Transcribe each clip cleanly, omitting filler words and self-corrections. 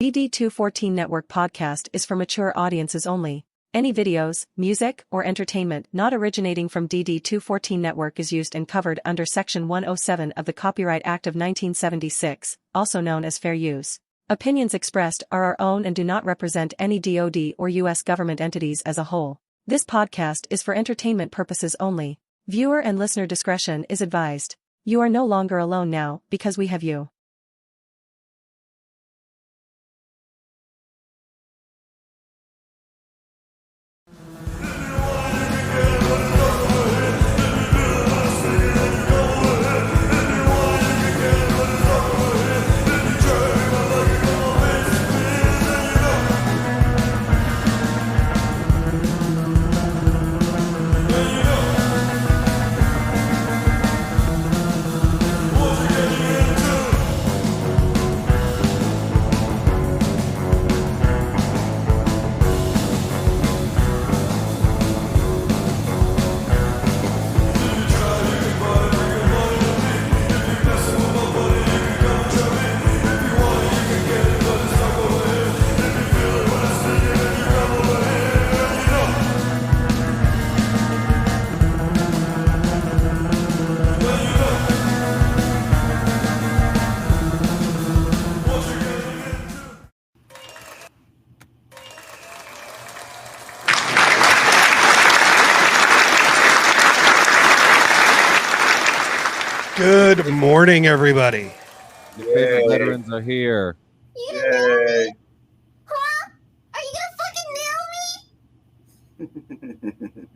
DD214 Network podcast is for mature audiences only. Any videos, music, or entertainment not originating from DD214 Network is used and covered under Section 107 of the Copyright Act of 1976, also known as fair use. Opinions expressed are our own and do not represent any DoD or U.S. government entities as a whole. This podcast is for entertainment purposes only. Viewer and listener discretion is advised. You are no longer alone now, because we have you. Good morning, everybody. The favorite veterans are here. Yay. Huh? Are you gonna fucking nail me?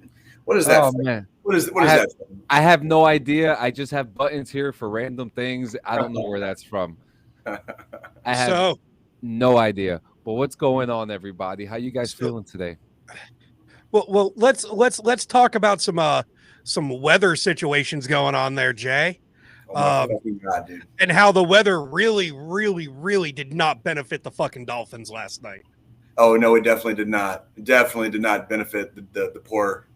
What is that? Oh man, What is that? I have no idea. I just have buttons here for random things. I don't know where that's from. I have no idea. But what's going on, everybody? How you guys feeling today? Well, let's talk about some weather situations going on there, Jay. Oh my fucking God, dude. And how the weather really did not benefit the fucking Dolphins last night. Oh no, it definitely did not. It definitely did not benefit the poor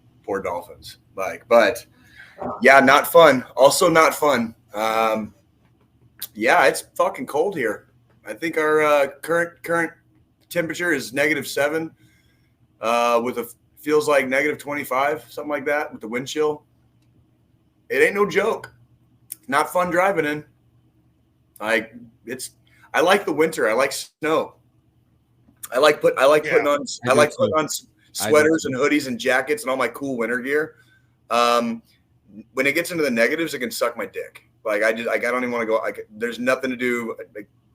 Dolphins. But yeah, not fun. Also not fun. Yeah, it's fucking cold here. I think our current temperature is -7, with feels like -25, something like that, with the wind chill. It ain't no joke. Not fun driving in. I like the winter. I like snow. I like putting on sweaters and hoodies and jackets and all my cool winter gear. When it gets into the negatives, it can suck my dick. I don't even want to go. There's nothing to do.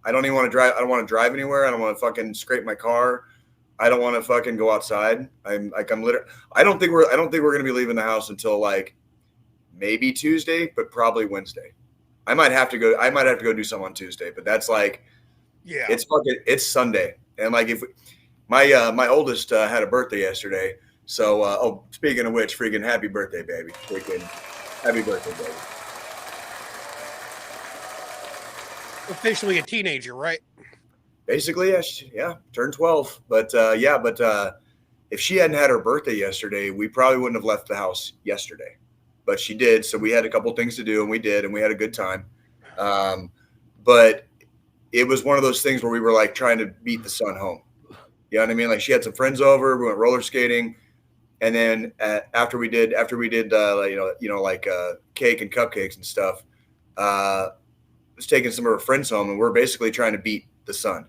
I don't even want to drive. I don't want to drive anywhere. I don't want to fucking scrape my car. I don't want to fucking go outside. I don't think we're gonna be leaving the house until maybe Tuesday, but probably Wednesday. I might have to go do something on Tuesday, but that's it's Sunday. And if my oldest had a birthday yesterday. So, speaking of which, freaking happy birthday, baby. Freaking happy birthday, baby. Officially a teenager, right? Basically, yeah, turned 12. But if she hadn't had her birthday yesterday, we probably wouldn't have left the house yesterday. But she did, so we had a couple things to do, and we did, and we had a good time. But it was one of those things where we were trying to beat the sun home. You know what I mean? She had some friends over, we went roller skating, and then after we did cake and cupcakes and stuff, was taking some of her friends home, and we're basically trying to beat the sun.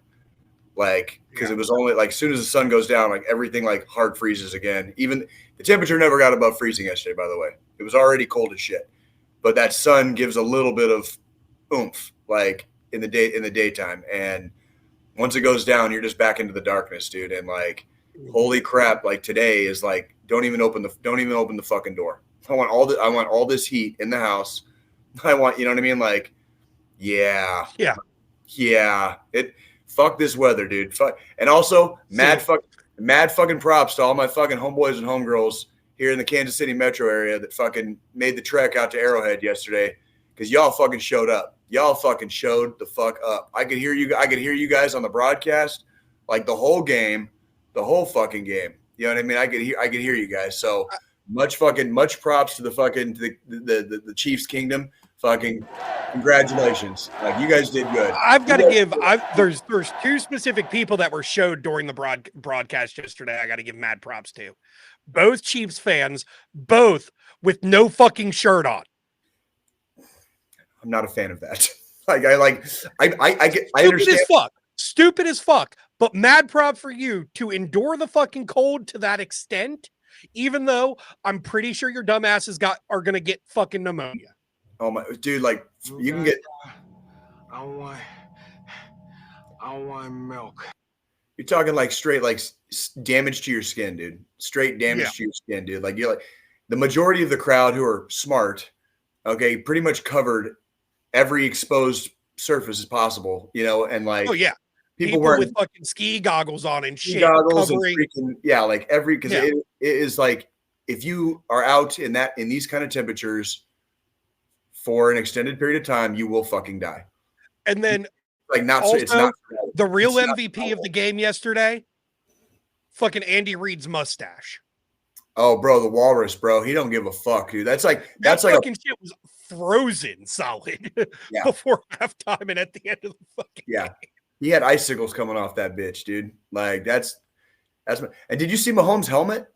Because it was only as soon as the sun goes down, everything hard freezes again. Even the temperature never got above freezing yesterday, by the way. It was already cold as shit. But that sun gives a little bit of oomph, in the daytime. And once it goes down, you're just back into the darkness, dude. And holy crap, today is don't even open the fucking door. I want all this heat in the house. I want, you know what I mean? Yeah. Fuck this weather, dude. Fuck. And also, mad fucking props to all my fucking homeboys and homegirls here in the Kansas City metro area that fucking made the trek out to Arrowhead yesterday, because y'all fucking showed up. Y'all fucking showed the fuck up. I could hear you guys on the broadcast, the whole fucking game. You know what I mean? I could hear you guys. So much props to the Chiefs Kingdom. Fucking Congratulations. Like, you guys did good. I've got to give. There's two specific people that were showed during the broadcast yesterday. I got to give mad props to. Both Chiefs fans, both with no fucking shirt on. I'm not a fan of that. I get. I Stupid understand. as fuck. Stupid as fuck. But mad prop for you to endure the fucking cold to that extent, even though I'm pretty sure your dumbasses are gonna get fucking pneumonia. Oh my dude, like you can get. I want milk. You're talking like straight like damage to your skin, dude. Straight damage to your skin, dude. Like you're like the majority of the crowd who are smart, okay, pretty much covered every exposed surface as possible, and like people with fucking ski goggles on and shit. Goggles covering, and freaking, like every because it is like if you are out in these kind of temperatures for an extended period of time, you will fucking die. And then like also, it's not the real MVP of the game yesterday, fucking Andy Reid's mustache. Oh, bro, the walrus, bro. He don't give a fuck, dude. That's like fucking shit was frozen solid before halftime and at the end of the fucking game. He had icicles coming off that bitch, dude. Like that's and did you see Mahomes' helmet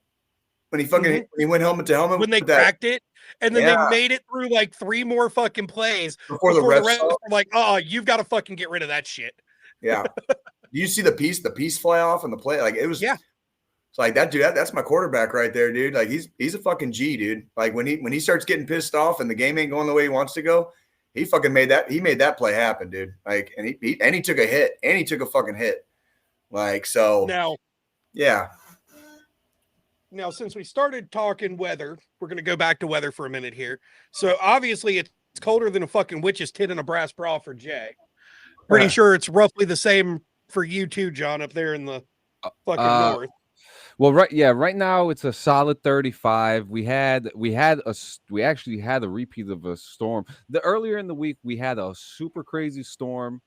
when he fucking when he went helmet to helmet when they cracked it and then they made it through like 3 more fucking plays before the refs were like, oh, you've got to fucking get rid of that shit. Yeah. Do you see the piece fly off in the play? Like it was it's like that dude, that's my quarterback right there, dude. Like he's a fucking G, dude. Like when he starts getting pissed off and the game ain't going the way he wants to go, he fucking made that play happen, dude. Like and he took a hit and he took a fucking hit. Like so Now, since we started talking weather, we're going to go back to weather for a minute here. So obviously it's colder than a fucking witch's tit in a brass bra for Jay. Pretty sure it's roughly the same for you too, John, up there in the fucking north. Well, right now it's a solid 35. We actually had a repeat of a storm. Earlier in the week we had a super crazy storm.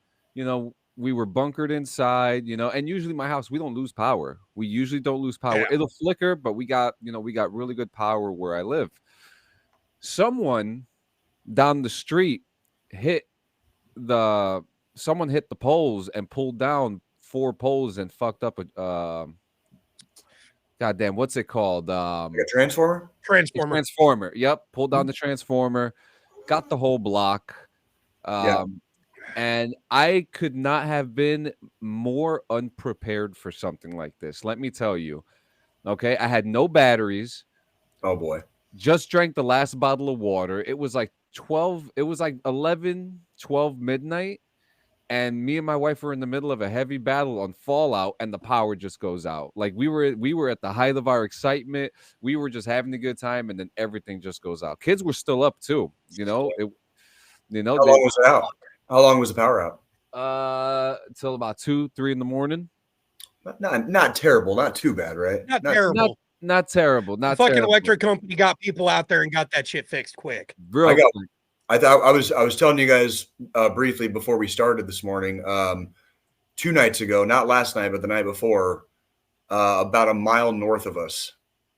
We were bunkered inside, and usually my house, we don't lose power. We usually don't lose power. It'll flicker, but we got really good power where I live. Someone down the street hit the poles and pulled down 4 poles and fucked up a goddamn, what's it called? Like a transformer? Transformer. Yep. Pulled down the transformer, got the whole block. And I could not have been more unprepared for something like this. Let me tell you. Okay. I had no batteries. Oh boy. Just drank the last bottle of water. It was like 11, 12 midnight. And me and my wife were in the middle of a heavy battle on Fallout, and the power just goes out. Like we were at the height of our excitement. We were just having a good time, and then everything just goes out. Kids were still up too. How long was it out? How long was the power out? Till about 2, 3 in the morning. Not terrible. Not too bad, right? Not terrible. Not terrible. Not fucking terrible. Electric company got people out there and got that shit fixed quick. I thought I was telling you guys briefly before we started this morning, 2 nights ago, not last night, but the night before, about a mile north of us,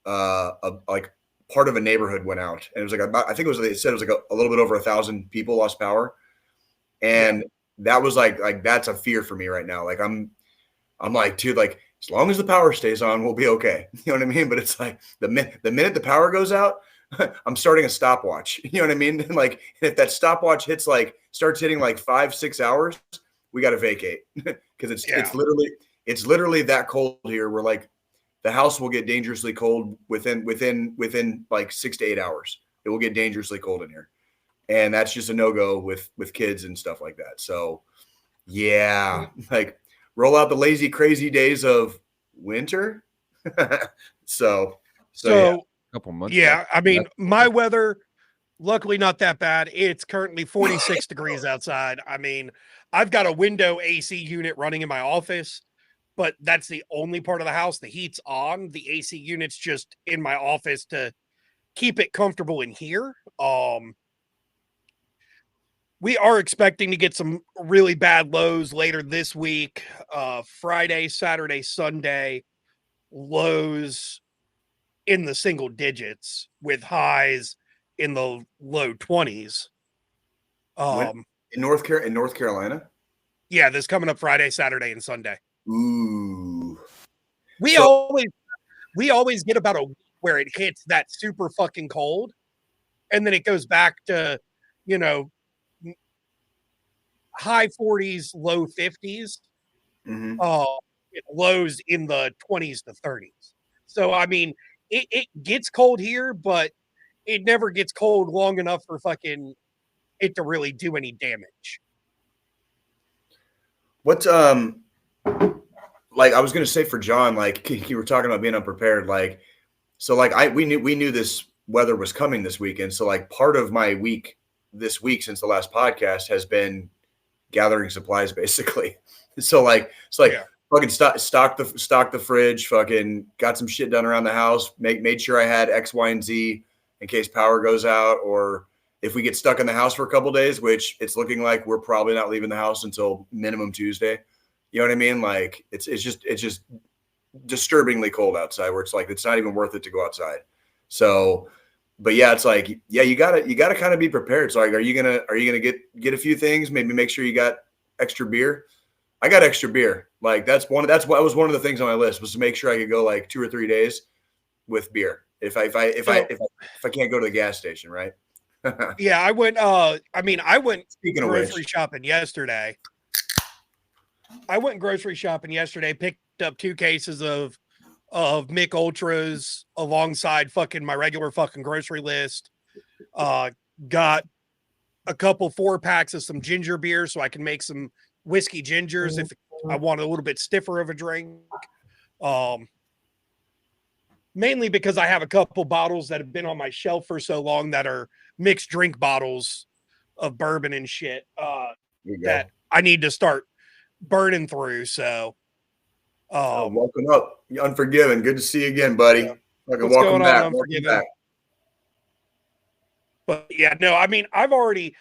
like part of a neighborhood went out, and it was like they said it was like a little bit over 1,000 people lost power, and that was like that's a fear for me right now. Like I'm like, dude, like as long as the power stays on, we'll be okay. You know what I mean? But it's like the minute the power goes out, I'm starting a stopwatch. You know what I mean? And like if that stopwatch starts hitting like 5-6 hours, we got to vacate because it's literally that cold here. Where like the house will get dangerously cold within like 6 to 8 hours. It will get dangerously cold in here, and that's just a no-go with kids and stuff like that. So like roll out the lazy crazy days of winter. so couple months. I mean, my weather, luckily not that bad. It's currently 46 degrees outside. I mean, I've got a window AC unit running in my office, but that's the only part of the house. The heat's on. The AC unit's just in my office to keep it comfortable in here. We are expecting to get some really bad lows later this week. Friday, Saturday, Sunday, lows in the single digits with highs in the low 20s. In North Carolina? Yeah, this coming up Friday, Saturday, and Sunday. Ooh. We always get about a week where it hits that super fucking cold, and then it goes back to, you know, high 40s, low 50s, Mm-hmm. lows in the 20s to 30s. So I mean, it gets cold here, but it never gets cold long enough for fucking it to really do any damage. What like I was gonna say for John, like you were talking about being unprepared, like so like we knew this weather was coming this weekend. So like part of my week this week since the last podcast has been gathering supplies basically. So like Yeah. fucking stock the fridge, fucking got some shit done around the house, made sure I had X, Y, and Z in case power goes out, or if we get stuck in the house for a couple days, which it's looking like we're probably not leaving the house until minimum Tuesday. You know what I mean? Like it's just disturbingly cold outside where it's like it's not even worth it to go outside. So, but yeah, it's like you gotta kind of be prepared. So like, are you gonna get a few things? Maybe make sure you got extra beer. I got extra beer. Like that was one of the things on my list was to make sure I could go like 2 or 3 days with beer if I can't go to the gas station, right? Yeah, I went Speaking of grocery which, shopping yesterday. Picked up 2 cases of Mick Ultras alongside fucking my regular fucking grocery list. Got a couple 4-packs of some ginger beer so I can make some whiskey gingers if I want a little bit stiffer of a drink. Mainly because I have a couple bottles that have been on my shelf for so long that are mixed drink bottles of bourbon and shit that I need to start burning through. So welcome up, Unforgiven. Good to see you again, buddy. Yeah. Welcome What's going on, back. Unforgiven? Welcome back. But yeah, no, I mean, I've already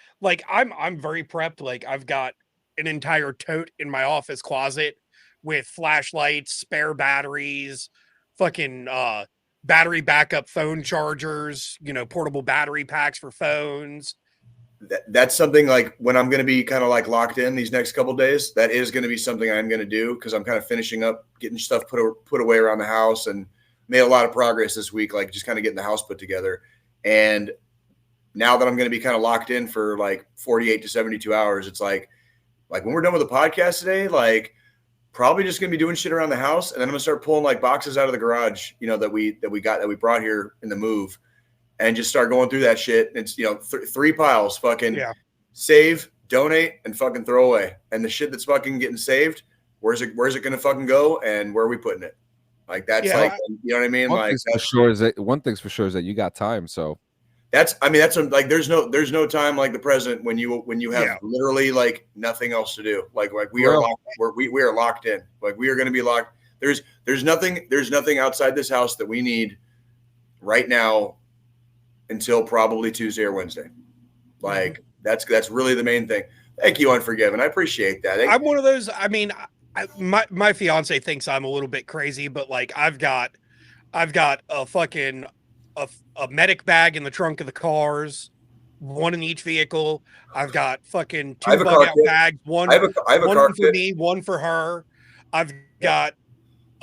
I'm very prepped. Like I've got an entire tote in my office closet with flashlights, spare batteries, fucking battery backup phone chargers, portable battery packs for phones. That's something like when I'm going to be kind of like locked in these next couple of days, that is going to be something I'm going to do because I'm kind of finishing up, getting stuff put away around the house and made a lot of progress this week, like just kind of getting the house put together. And now that I'm going to be kind of locked in for like 48 to 72 hours, it's like when we're done with the podcast today, like probably just going to be doing shit around the house. And then I'm going to start pulling like boxes out of the garage, that we brought here in the move and just start going through that shit. It's, 3 piles, fucking save, donate, and fucking throw away. And the shit that's fucking getting saved, where's it going to fucking go? And where are we putting it? Like, that's you know what I mean? One thing's for sure is that you got time. So there's no time like the present when you have literally like nothing else to do. Like we are locked in. Like we are going to be locked. There's nothing outside this house that we need right now until probably Tuesday or Wednesday. Like that's really the main thing. Thank you, Unforgiven. I appreciate that. I'm one of those. I mean, my fiance thinks I'm a little bit crazy, but like I've got a fucking a medic bag in the trunk of the cars, one in each vehicle. I've got fucking 2 bug out bags, one for me, one for her. I've got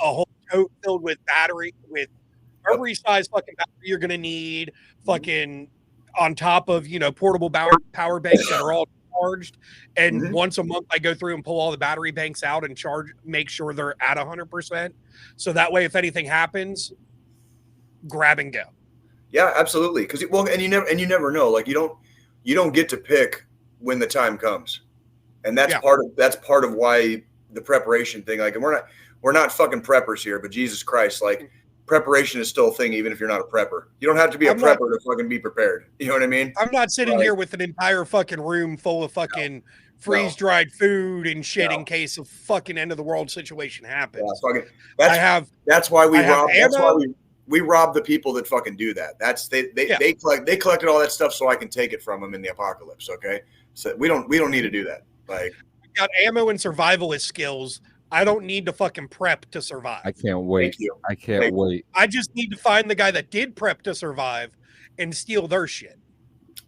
a whole tote filled with battery, with every size fucking battery you're gonna need, fucking on top of portable power banks that are all charged. And once a month I go through and pull all the battery banks out and make sure they're at 100%. So that way if anything happens, grab and go. Yeah, absolutely. Because you never know. Like you don't get to pick when the time comes, and that's part of why the preparation thing. Like, and we're not fucking preppers here, but Jesus Christ, like preparation is still a thing, even if you're not a prepper. You don't have to be a prepper to fucking be prepared. You know what I mean? I'm not sitting here with an entire fucking room full of fucking freeze-dried food and shit in case a fucking end of the world situation happens. That's why we rob the people that fucking do that. They collected all that stuff so I can take it from them in the apocalypse. Okay, so we don't need to do that. Like, I got ammo and survivalist skills. I don't need to fucking prep to survive. I can't wait. I can't wait. I just need to find the guy that did prep to survive and steal their shit.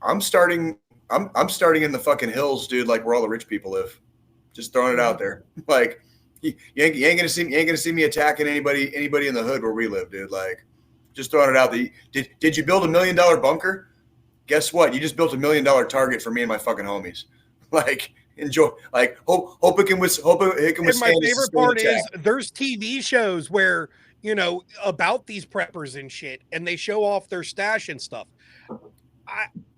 I'm starting I'm starting in the fucking hills, dude, like where all the rich people live. Just throwing it out there. Like you ain't gonna see me attacking anybody in the hood where we live, dude. Like just throwing it out there. Did you build $1 million bunker? Guess what? You just built $1 million target for me and my fucking homies. Like enjoy. Like hope it can withstand. And my favorite part is there's TV shows where, you know, about these preppers and shit, and they show off their stash and stuff.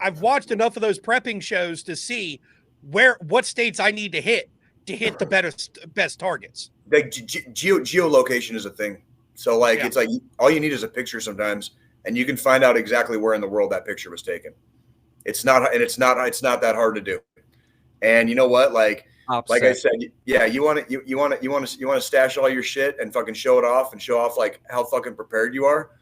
I've watched enough of those prepping shows to see what states I need to hit the best targets. Like geolocation is a thing. So like it's like all you need is a picture sometimes, and you can find out exactly where in the world that picture was taken. It's not that hard to do. And you know what? Like I said, yeah, you want to stash all your shit and fucking show it off and show off like how fucking prepared you are.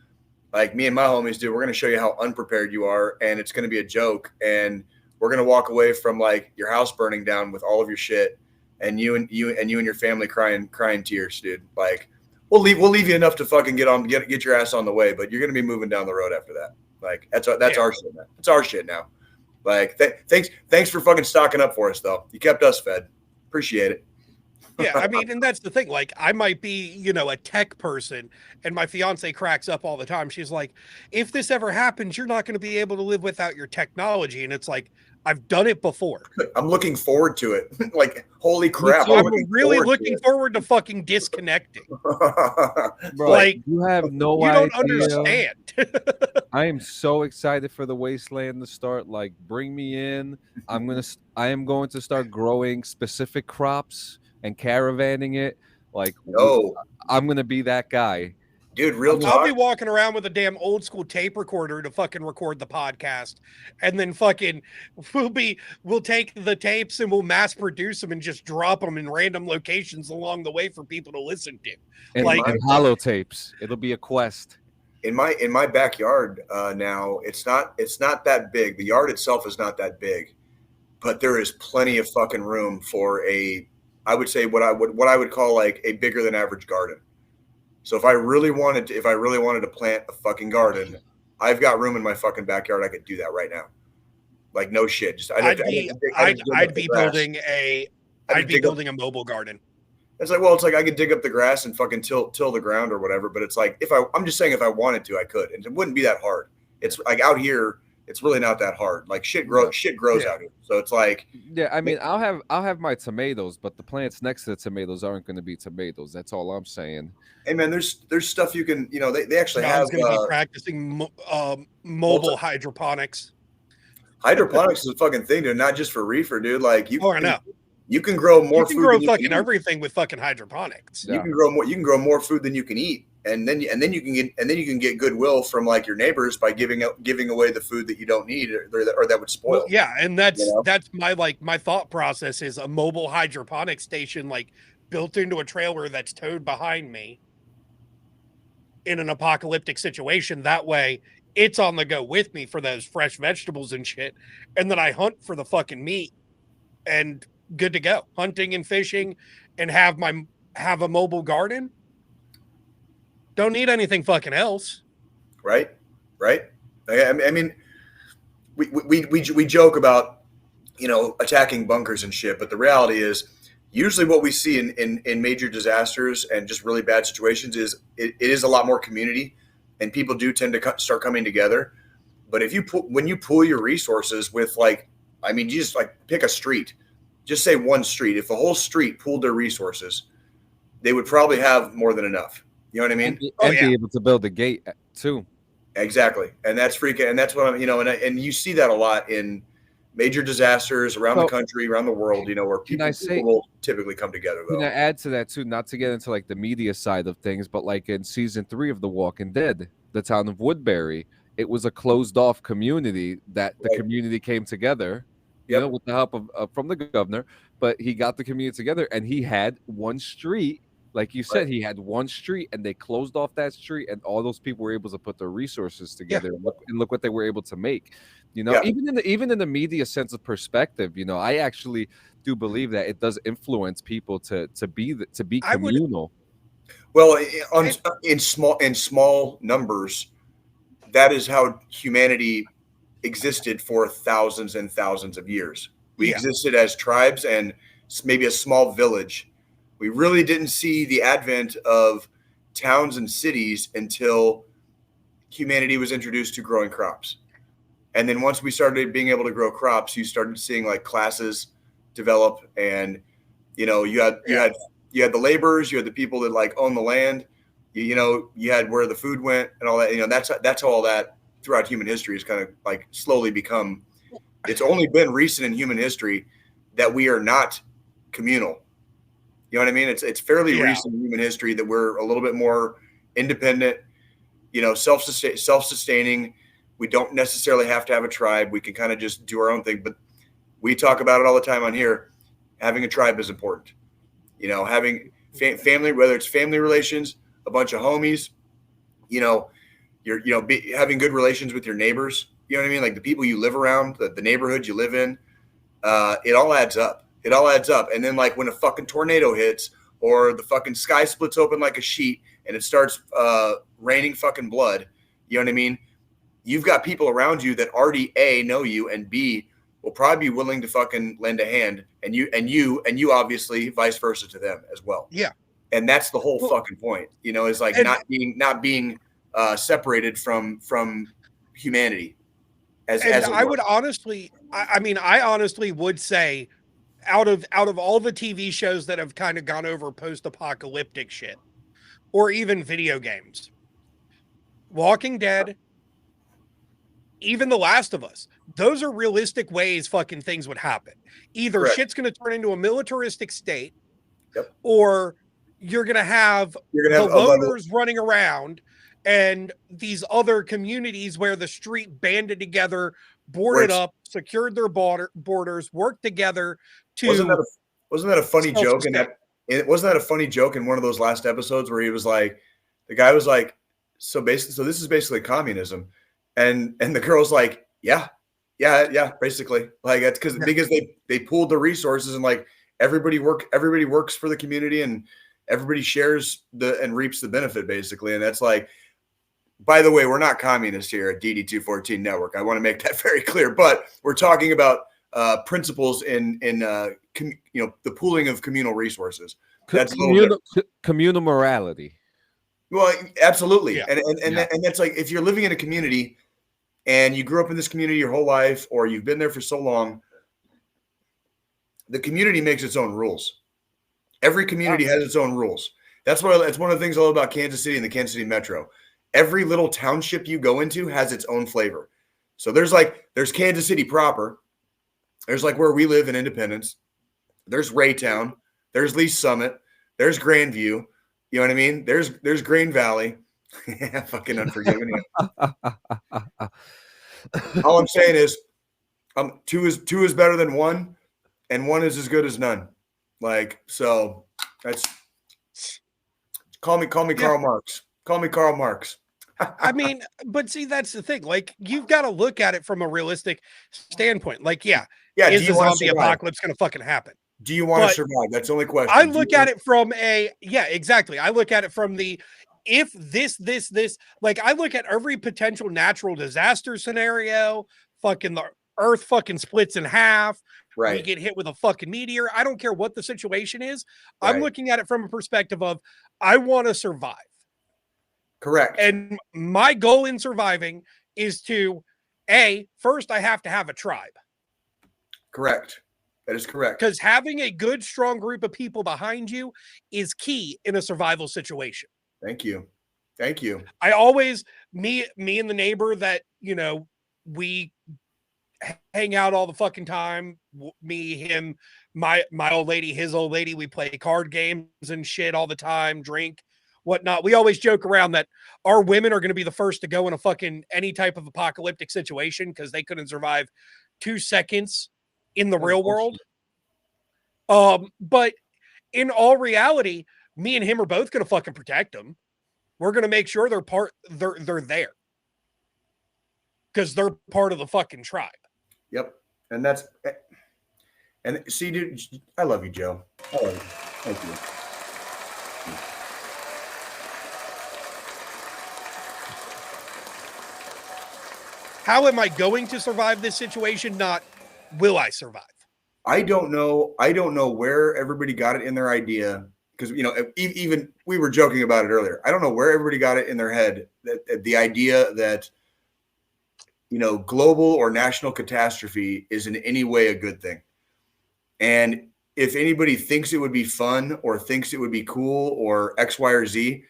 Like me and my homies do, we're going to show you how unprepared you are, and it's going to be a joke, and we're going to walk away from like your house burning down with all of your shit, and you and your family crying tears, dude. Like we'll leave you enough to fucking get your ass on the way, but you're going to be moving down the road after that. Like that's our shit now. It's our shit now. Like thanks for fucking stocking up for us though. You kept us fed. Appreciate it. Yeah, I mean, and that's the thing. Like, I might be, you know, a tech person, and my fiance cracks up all the time. She's like, if this ever happens, you're not going to be able to live without your technology. And it's like, I've done it before. I'm looking forward to it. Like, holy crap. I'm really looking forward to fucking disconnecting. Bro, like, you have no you idea. don't understand. I am so excited for the wasteland to start. Like, bring me in. I am going to start growing specific crops and caravanning it. Like, I'm gonna be that guy, dude. Real talk. I'll be walking around with a damn old school tape recorder to fucking record the podcast, and then fucking we'll take the tapes and we'll mass produce them and just drop them in random locations along the way for people to listen to. And like hollow tapes. It'll be a quest. In my backyard now, it's not that big. The yard itself is not that big, but there is plenty of fucking room for I would say what I would call like a bigger than average garden. So if I really wanted to plant a fucking garden, I've got room in my fucking backyard. I could do that right now. Like no shit. Just I'd be building a mobile garden. It's like I could dig up the grass and fucking till the ground or whatever. But it's like I'm just saying if I wanted to, I could, and it wouldn't be that hard. It's like out here. It's really not that hard. Like shit grows out here. So it's like, yeah, I mean, I'll have my tomatoes, but the plants next to the tomatoes aren't going to be tomatoes. That's all I'm saying. Hey man, there's stuff you can, you know, they actually have. I was going to be practicing mobile hydroponics. Hydroponics is a fucking thing, dude. Not just for reefer, dude. Like you. I know. You can grow more. You can grow fucking everything with fucking hydroponics. You can grow more. You can grow more food than you can eat, and then you can get goodwill from like your neighbors by giving away the food that you don't need or that would spoil. Well, yeah, and that's my thought process is a mobile hydroponic station like built into a trailer that's towed behind me in an apocalyptic situation. That way, it's on the go with me for those fresh vegetables and shit, and then I hunt for the fucking meat and. Good to go hunting and fishing and have a mobile garden. Don't need anything fucking else. Right. I mean, we joke about, you know, attacking bunkers and shit, but the reality is usually what we see in major disasters and just really bad situations is it is a lot more community and people do tend to start coming together. But when you pool your resources with like, I mean, you just like pick a street. Just say one street. If the whole street pooled their resources, they would probably have more than enough. You know what I mean? And be able to build a gate too. Exactly. And that's freaking, and that's what I'm, you know, and you see that a lot in major disasters around the country, around the world, you know, where people will typically come together. Though. Can I add to that too? Not to get into like the media side of things, but like in season 3 of The Walking Dead, the town of Woodbury, it was a closed off community that the community came together. You know, with the help of from the governor, but he got the community together and he had one street, like you said, he had one street and they closed off that street and all those people were able to put their resources together and look what they were able to make. You know, even in the media sense of perspective, you know, I actually do believe that it does influence people to be communal. Well, in small numbers, that is how humanity existed for thousands and thousands of years. We Yeah. existed as tribes and maybe a small village. We really didn't see the advent of towns and cities until humanity was introduced to growing crops. And then once we started being able to grow crops, you started seeing like classes develop, and you had the laborers, you had the people that like own the land, you had where the food went and all that. That's how all that throughout human history has kind of like slowly become. It's only been recent in human history that we are not communal. You know what I mean? It's fairly recent in human history that we're a little bit more independent, self-sustaining. We don't necessarily have to have a tribe. We can kind of just do our own thing. But we talk about it all the time on here. Having a tribe is important. Having family, whether it's family relations, a bunch of homies, having good relations with your neighbors. You know what I mean? Like the people you live around, the neighborhood you live in. It all adds up. And then like when a fucking tornado hits or the fucking sky splits open like a sheet and it starts raining fucking blood, you know what I mean? You've got people around you that already A, know you, and B, will probably be willing to fucking lend a hand, and you obviously vice versa to them as well. Yeah. And that's the whole fucking point, is like not being separated from humanity. I would honestly, I honestly would say out of all the TV shows that have kind of gone over post-apocalyptic shit, or even video games, Walking Dead, even The Last of Us, those are realistic ways fucking things would happen. Either Correct. Shit's going to turn into a militaristic state, Yep. or you're going to have the loners running around and these other communities where the street banded together, boarded up, secured their borders, worked together to. Wasn't that a funny joke? Wasn't that a funny joke in one of those last episodes where he was like, the guy was like, so this is basically communism, and the girl's like, yeah, basically, like that's because they pooled the resources and like everybody works for the community and everybody shares and reaps the benefit basically, and that's like. By the way, we're not communists here at DD214 Network. I want to make that very clear. But we're talking about principles in the pooling of communal resources. That's communal morality. Well, absolutely, yeah. And that's like if you're living in a community and you grew up in this community your whole life, or you've been there for so long, the community makes its own rules. Every community has its own rules. That's one of the things I love about Kansas City and the Kansas City Metro. Every little township you go into has its own flavor. So there's Kansas City proper. There's like where we live in Independence. There's Raytown. There's Lee Summit. There's Grandview. You know what I mean? There's Green Valley. Fucking unforgiving. All I'm saying is, two is better than one, and one is as good as none. Like, so that's call me Karl Marx. Call me Karl Marx. But see, that's the thing. Like, you've got to look at it from a realistic standpoint. Like, is the zombie apocalypse going to fucking happen? Do you want to survive? That's the only question. I look at it from exactly. I look at it from if this, like I look at every potential natural disaster scenario, fucking the earth fucking splits in half. Right. We get hit with a fucking meteor. I don't care what the situation is. Right. I'm looking at it from a perspective of, I want to survive. Correct. And my goal in surviving is to, first I have to have a tribe. Correct. That is correct. Because having a good, strong group of people behind you is key in a survival situation. Thank you. I always, me and the neighbor that, we hang out all the fucking time. Me, him, my old lady, his old lady. We play card games and shit all the time, drink, whatnot. We always joke around that our women are going to be the first to go in a fucking any type of apocalyptic situation because they couldn't survive 2 seconds in the real world. But in all reality, me and him are both going to fucking protect them. We're going to make sure they're there because they're part of the fucking tribe. Yep. And see, dude, I love you, Joe. I love you. Thank you. how am I going to survive this situation? Not will I survive? I don't know. I don't know where everybody got it in their idea, because even we were joking about it earlier. I don't know where everybody got it in their head that the idea that global or national catastrophe is in any way a good thing. And if anybody thinks it would be fun or thinks it would be cool or X, Y, or Z,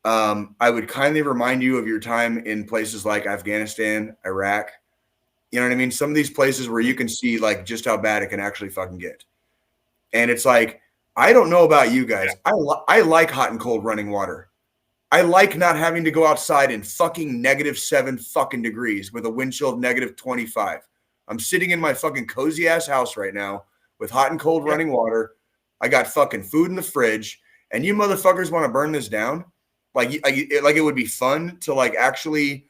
I would kindly remind you of your time in places like Afghanistan, Iraq. You know what I mean? Some of these places where you can see like just how bad it can actually fucking get. And it's like, I don't know about you guys. I like hot and cold running water. I like not having to go outside in fucking -7 fucking degrees with a wind chill of -25. I'm sitting in my fucking cozy ass house right now with hot and cold running water. I got fucking food in the fridge, and you motherfuckers want to burn this down? Like it would be fun to like actually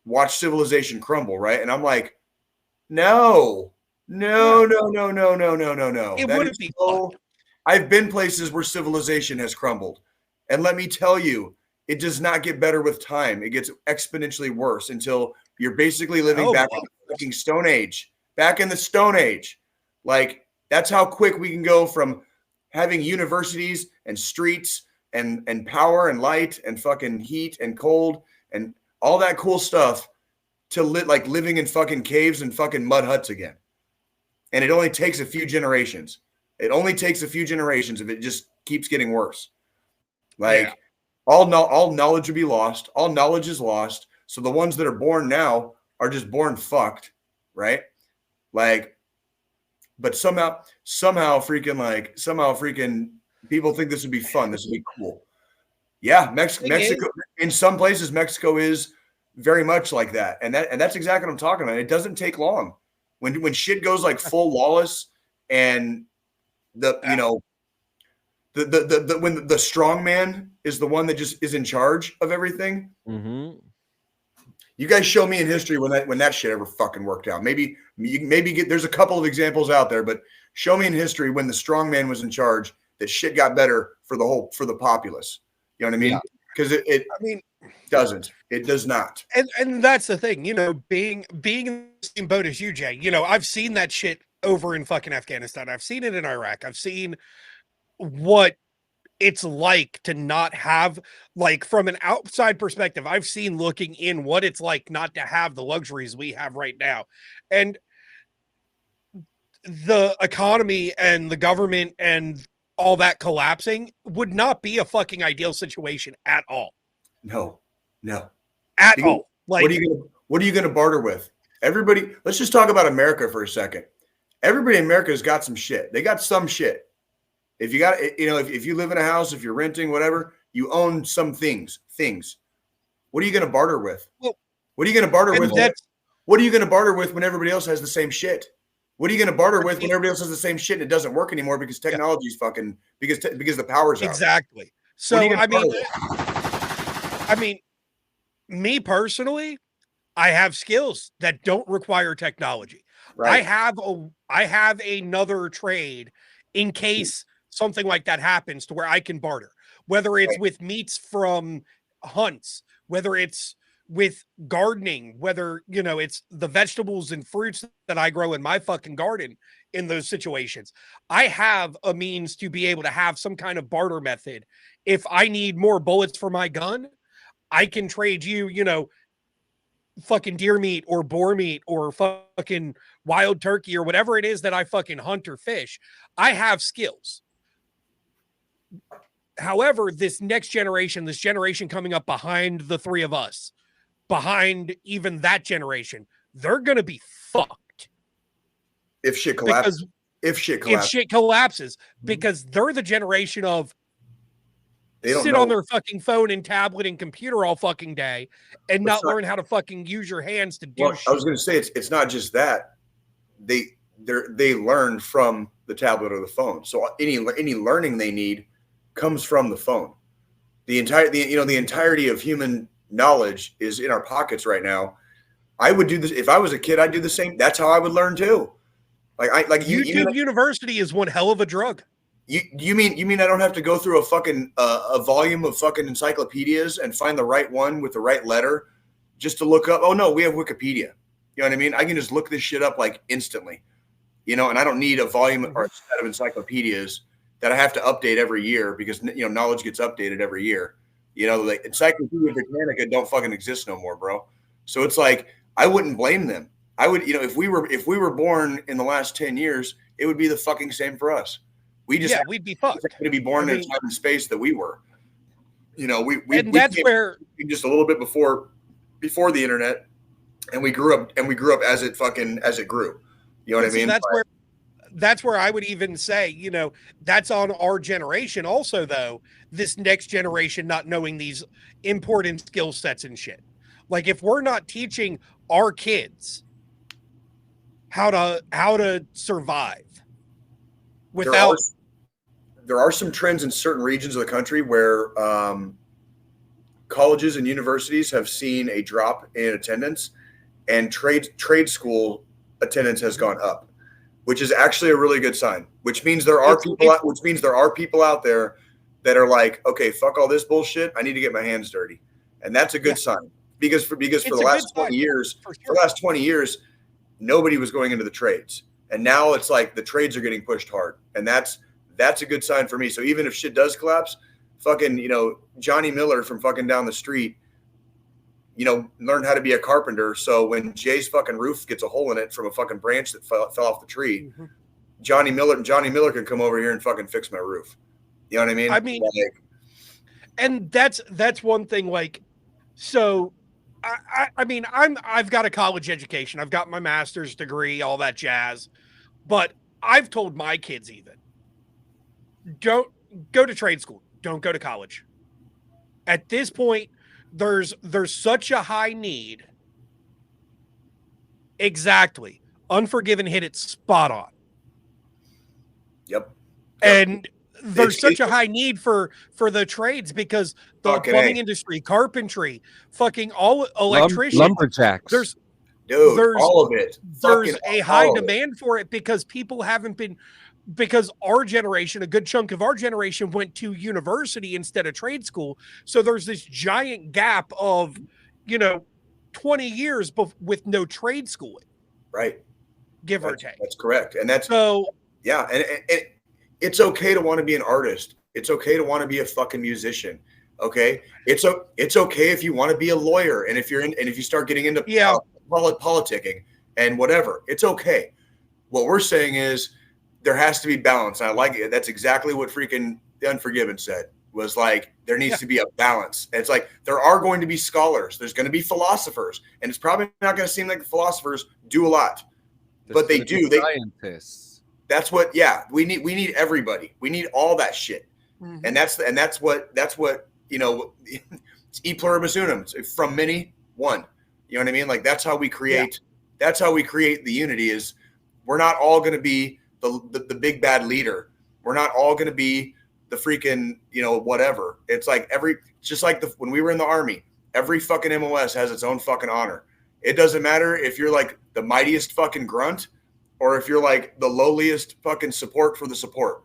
watch civilization crumble, right? And I'm like, no. It wouldn't be fun. I've been places where civilization has crumbled, and let me tell you, it does not get better with time. It gets exponentially worse until you're basically living back in the fucking Stone Age. Back in the Stone Age. Like, that's how quick we can go from having universities and streets and power and light and fucking heat and cold and all that cool stuff to living in fucking caves and fucking mud huts again. And it only takes a few generations. It only takes a few generations if it just keeps getting worse. Like, all knowledge would be lost. All knowledge is lost. So the ones that are born now are just born fucked, right? Like, but somehow freaking people think this would be fun. This would be cool. Yeah, Mexico. In some places, Mexico is very much like that, and that's exactly what I'm talking about. It doesn't take long when shit goes like full lawless, and when the strong man is the one that just is in charge of everything. Mm-hmm. You guys show me in history when that shit ever fucking worked out. Maybe there's a couple of examples out there, but show me in history when the strong man was in charge that shit got better for the populace. You know what I mean? Because it doesn't. It does not. And that's the thing, being in the same boat as you, Jay. I've seen that shit over in fucking Afghanistan. I've seen it in Iraq. I've seen what it's like to not have, like, from an outside perspective, I've seen looking in what it's like not to have the luxuries we have right now. And the economy and the government and all that collapsing would not be a fucking ideal situation at all. No. At all. Like, what are you gonna barter with? Everybody, let's just talk about America for a second. Everybody in America has got some shit. They got some shit. If you got, if you live in a house, if you're renting, whatever, you own some things. What are you going to barter with? Well, what are you going to barter with? What are you going to barter with when everybody else has the same shit? What are you going to barter with when everybody else has the same shit and it doesn't work anymore because technology's fucking because the power's out? Exactly. So I mean, me personally, I have skills that don't require technology. Right. I have another trade in case something like that happens to where I can barter, whether it's with meats from hunts, whether it's with gardening, whether, it's the vegetables and fruits that I grow in my fucking garden. In those situations, I have a means to be able to have some kind of barter method. If I need more bullets for my gun, I can trade you, fucking deer meat or boar meat or fucking wild turkey or whatever it is that I fucking hunt or fish. I have skills. However, this generation coming up behind the three of us, behind even that generation, they're going to be fucked. If shit collapses. If shit collapses, because they're the generation of sit on their fucking phone and tablet and computer all fucking day and not learn how to fucking use your hands to do shit. I was going to say, it's not just that. They learn from the tablet or the phone. So any learning they need comes from the phone. The entirety of human knowledge is in our pockets right now. I would do this if I was a kid. I'd do the same. That's how I would learn too. YouTube University is one hell of a drug. You mean I don't have to go through a fucking a volume of fucking encyclopedias and find the right one with the right letter just to look up? Oh no, we have Wikipedia. You know what I mean? I can just look this shit up like instantly, and I don't need a volume or a set of encyclopedias that I have to update every year because, knowledge gets updated every year. Like Encyclopedia Britannica don't fucking exist no more, bro. So it's like, I wouldn't blame them. I would, if we were born in the last 10 years, it would be the fucking same for us. We'd be fucked. To be born in a time and space that we were. That's where just a little bit before the internet, and we grew up as it grew. You know what I mean? That's where I would even say, that's on our generation. Also, though, this next generation not knowing these important skill sets and shit. Like, if we're not teaching our kids how to survive without. There are some trends in certain regions of the country where colleges and universities have seen a drop in attendance, and trade school attendance has gone up, which is actually a really good sign. Which means there are people out there that are like, okay, fuck all this bullshit. I need to get my hands dirty, and that's a good sign because for the last 20 years, for the last 20 years, nobody was going into the trades, and now it's like the trades are getting pushed hard, and that's a good sign for me. So even if shit does collapse, fucking, Johnny Miller from fucking down the street, learned how to be a carpenter. So when Jay's fucking roof gets a hole in it from a fucking branch that fell off the tree, Johnny Miller can come over here and fucking fix my roof. You know what I mean? I mean, and that's one thing. Like, so I've got a college education. I've got my master's degree, all that jazz. But I've told my kids even, don't go to trade school. Don't go to college. At this point, there's such a high need. Exactly. Unforgiven hit it spot on. Yep. And there's such a high need for the trades because the plumbing industry, carpentry, fucking all electricians, lumberjacks. There's all of it. There's a high demand for it because people haven't been. Because our generation, a good chunk of our generation went to university instead of trade school. So there's this giant gap of, 20 years with no trade schooling. Right. Give or take. That's correct. And that's so, yeah. And it's okay to want to be an artist. It's okay to want to be a fucking musician. Okay. It's okay if you want to be a lawyer. And if you start getting into politicking and whatever, it's okay. What we're saying is, there has to be balance. And I like it. That's exactly what freaking The Unforgiven said, was like, there needs to be a balance. And it's like, there are going to be scholars. There's going to be philosophers. And it's probably not going to seem like the philosophers do a lot, but they do. Scientists. That's what, we need everybody. We need all that shit. Mm-hmm. And that's what, it's e pluribus unum, from many, one. You know what I mean? Like, that's how we create the unity. Is we're not all going to be the big bad leader. We're not all going to be the freaking, whatever. It's like just like when we were in the army, every fucking MOS has its own fucking honor. It doesn't matter if you're like the mightiest fucking grunt or if you're like the lowliest fucking support for the support.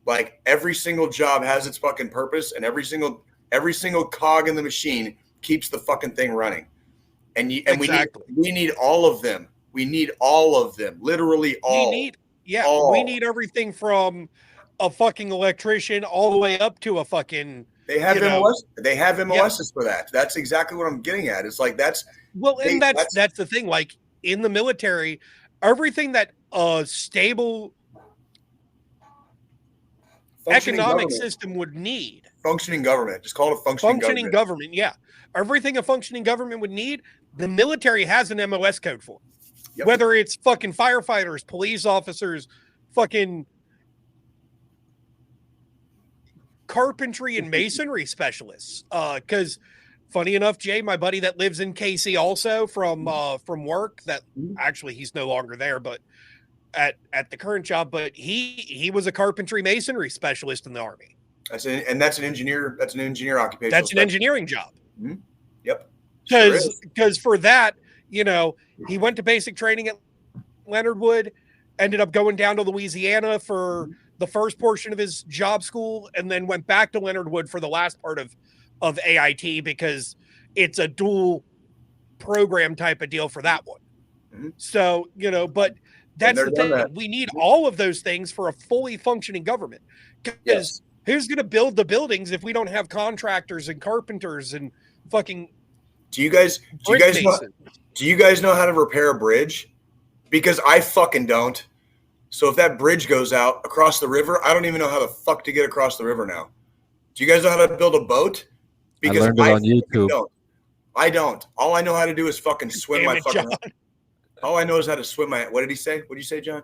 Like, every single job has its fucking purpose, and every single cog in the machine keeps the fucking thing running. And we need all of them. We need all of them. Literally all. We need everything from a fucking electrician all the way up to a fucking. They have MOS. They have MOSs for that. That's exactly what I'm getting at. It's like that's the thing. Like, in the military, everything that a stable economic system would need. Functioning government. Just call it a functioning government. Yeah, everything a functioning government would need, the military has an MOS code for. Yep. Whether it's fucking firefighters, police officers, fucking carpentry and masonry specialists. Because funny enough, Jay, my buddy that lives in KC also from work, that actually he's no longer there, but at the current job, but he was a carpentry masonry specialist in the Army. That's an engineer. That's an engineer occupation. That's an engineering job. Mm-hmm. Yep. Because for that, he went to basic training at Leonard Wood, ended up going down to Louisiana for the first portion of his job school, and then went back to Leonard Wood for the last part of AIT, because it's a dual program type of deal for that one. Mhm. So, but that's they're the done thing. that. We need all of those things for a fully functioning government. Because Yes. who's going to build the buildings if we don't have contractors and carpenters and fucking Do you guys brick masons? know how to repair a bridge? Because I fucking don't. So if that bridge goes out across the river, I don't even know how the fuck to get across the river now. Do you guys know how to build a boat? Because I learned it on fucking YouTube. don't. I don't. All I know how to do is fucking swim Damn my it, fucking. John. All I know is how to swim my. What did he say? What did you say, John?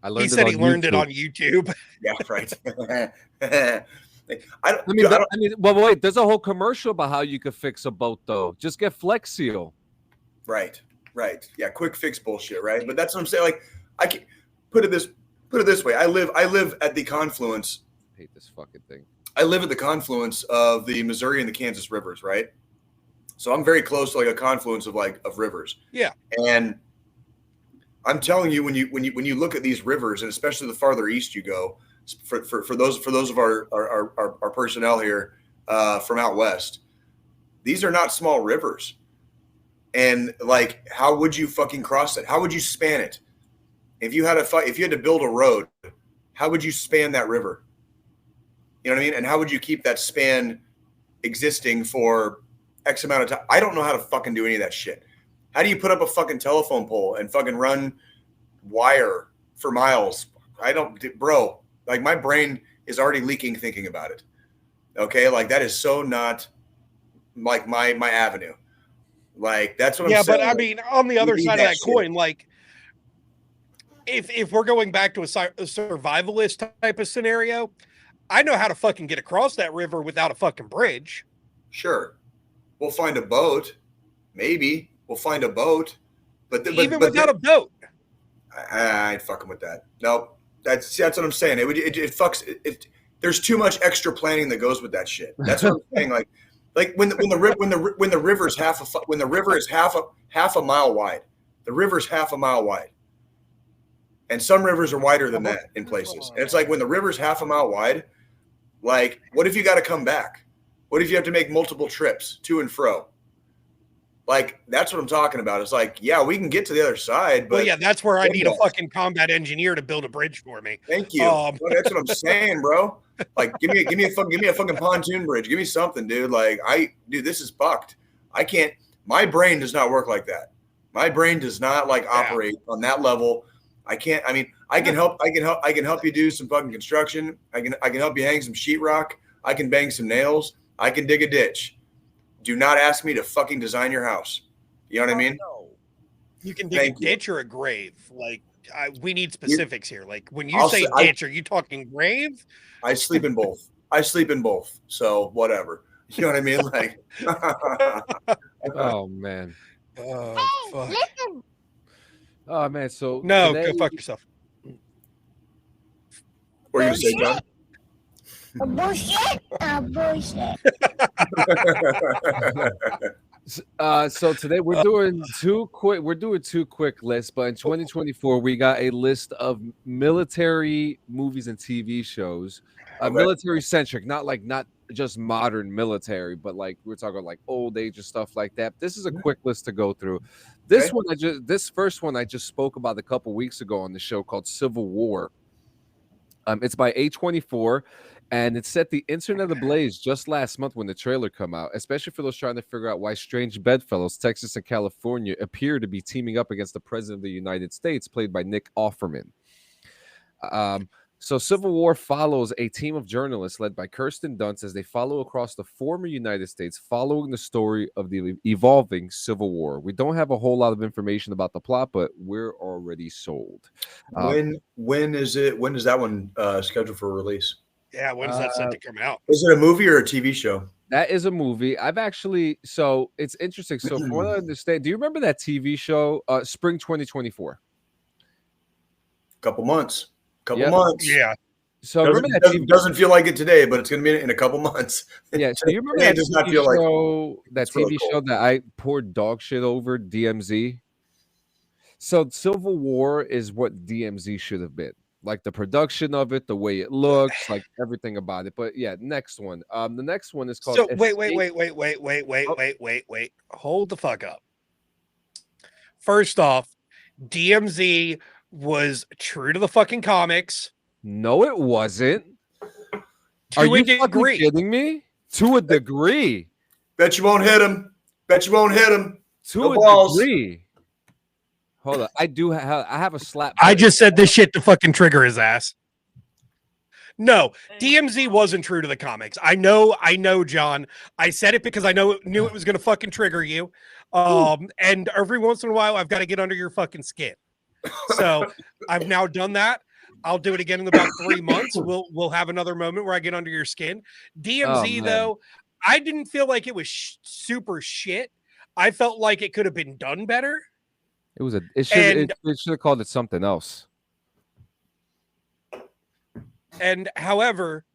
I He learned said it he on learned it YouTube. on YouTube. Yeah, right. I don't. I mean, dude, I don't well, wait. There's a whole commercial about how you could fix a boat, though. Just get Flex Seal. right. Yeah, quick fix bullshit, right? But that's what I'm saying. Like, I can put it this way. I live at the confluence. I hate this fucking thing. I live at the confluence of the Missouri and the Kansas rivers, right? So I'm very close to like a confluence of rivers. Yeah. And I'm telling you, when you look at these rivers, and especially the farther east you go, for those of our personnel here from out west, these are not small rivers. And like, how would you fucking cross it? How would you span it? If you had to build a road, how would you span that river? You know what I mean? And how would you keep that span existing for X amount of time? I don't know how to fucking do any of that shit. How do you put up a fucking telephone pole and fucking run wire for miles? Bro, like my brain is already leaking thinking about it. Okay. Like that is so not like my avenue. Like that's what I'm saying. But I mean, on the other need side of that that shit. coin, like if we're going back to a survivalist type of scenario, I know how to fucking get across that river without a fucking bridge. Sure. We'll find a boat. Maybe we'll find a boat. But Without a boat. I ain't fucking with that. Nope. That's what I'm saying. It fucks it. There's too much extra planning that goes with that shit. That's what I'm saying. Like when the river is half a mile wide. The river's half a mile wide. And some rivers are wider than that in places. And it's like when the river's half a mile wide, like what if you got to come back? What if you have to make multiple trips to and fro? Like that's what I'm talking about. It's like, yeah, we can get to the other side, but Well, yeah, that's where I need a fucking combat engineer to build a bridge for me. Thank you. Well, that's what I'm saying, bro. Like, give me a fucking pontoon bridge. Give me something, dude. Like, this is fucked. I can't. My brain does not work like that. My brain does not operate on that level. I can't. I mean, I can help you do some fucking construction. I can help you hang some sheetrock. I can bang some nails. I can dig a ditch. Do not ask me to fucking design your house. You know what I mean? No. You can dig a ditch or a grave. Like, we need specifics here. Like, when you say ditch, are you talking grave? I sleep in both. So whatever. You know what I mean? Like, oh man. Oh fuck. Listen. Oh man. So No, today, go fuck yourself. what are you saying, John? Bullshit. Bullshit. So today we're doing two quick lists, but in 2024 we got a list of military movies and TV shows, military centric, not just modern military, but like we're talking like old age and stuff like that. This is a quick list to go through. This first one I just spoke about a couple weeks ago on the show called Civil War. It's by A24. And it set the internet ablaze just last month when the trailer came out, especially for those trying to figure out why strange bedfellows, Texas and California, appear to be teaming up against the President of the United States, played by Nick Offerman. So Civil War follows a team of journalists led by Kirsten Dunst as they follow across the former United States, following the story of the evolving Civil War. We don't have a whole lot of information about the plot, but we're already sold. When is that one scheduled for release? Yeah, when's that set to come out? Is it a movie or a TV show? That is a movie. So it's interesting. So from what I understand, do you remember that TV show, Spring 2024? Couple months. Yeah. So remember that TV doesn't feel like it today, but it's going to be in a couple months. Yeah. So you remember that TV show that I poured dog shit over, DMZ? So Civil War is what DMZ should have been. Like the production of it, the way it looks, like everything about it. But yeah, next one. The next one is called. So wait. Hold the fuck up. First off, DMZ was true to the fucking comics. No, it wasn't. To Are a you fucking degree. kidding me? To a degree. Bet you won't hit him. Bet you won't hit him. To No a balls. degree. Hold on. I have a slap. I button. just said this shit to fucking trigger his ass. No, DMZ wasn't true to the comics. I know, John. I said it because I knew it was gonna fucking trigger you. And every once in a while, I've got to get under your fucking skin. So I've now done that. I'll do it again in about 3 months. We'll have another moment where I get under your skin. DMZ man. though, I didn't feel like it was super shit. I felt like it could have been done better. It should have called it something else. And however,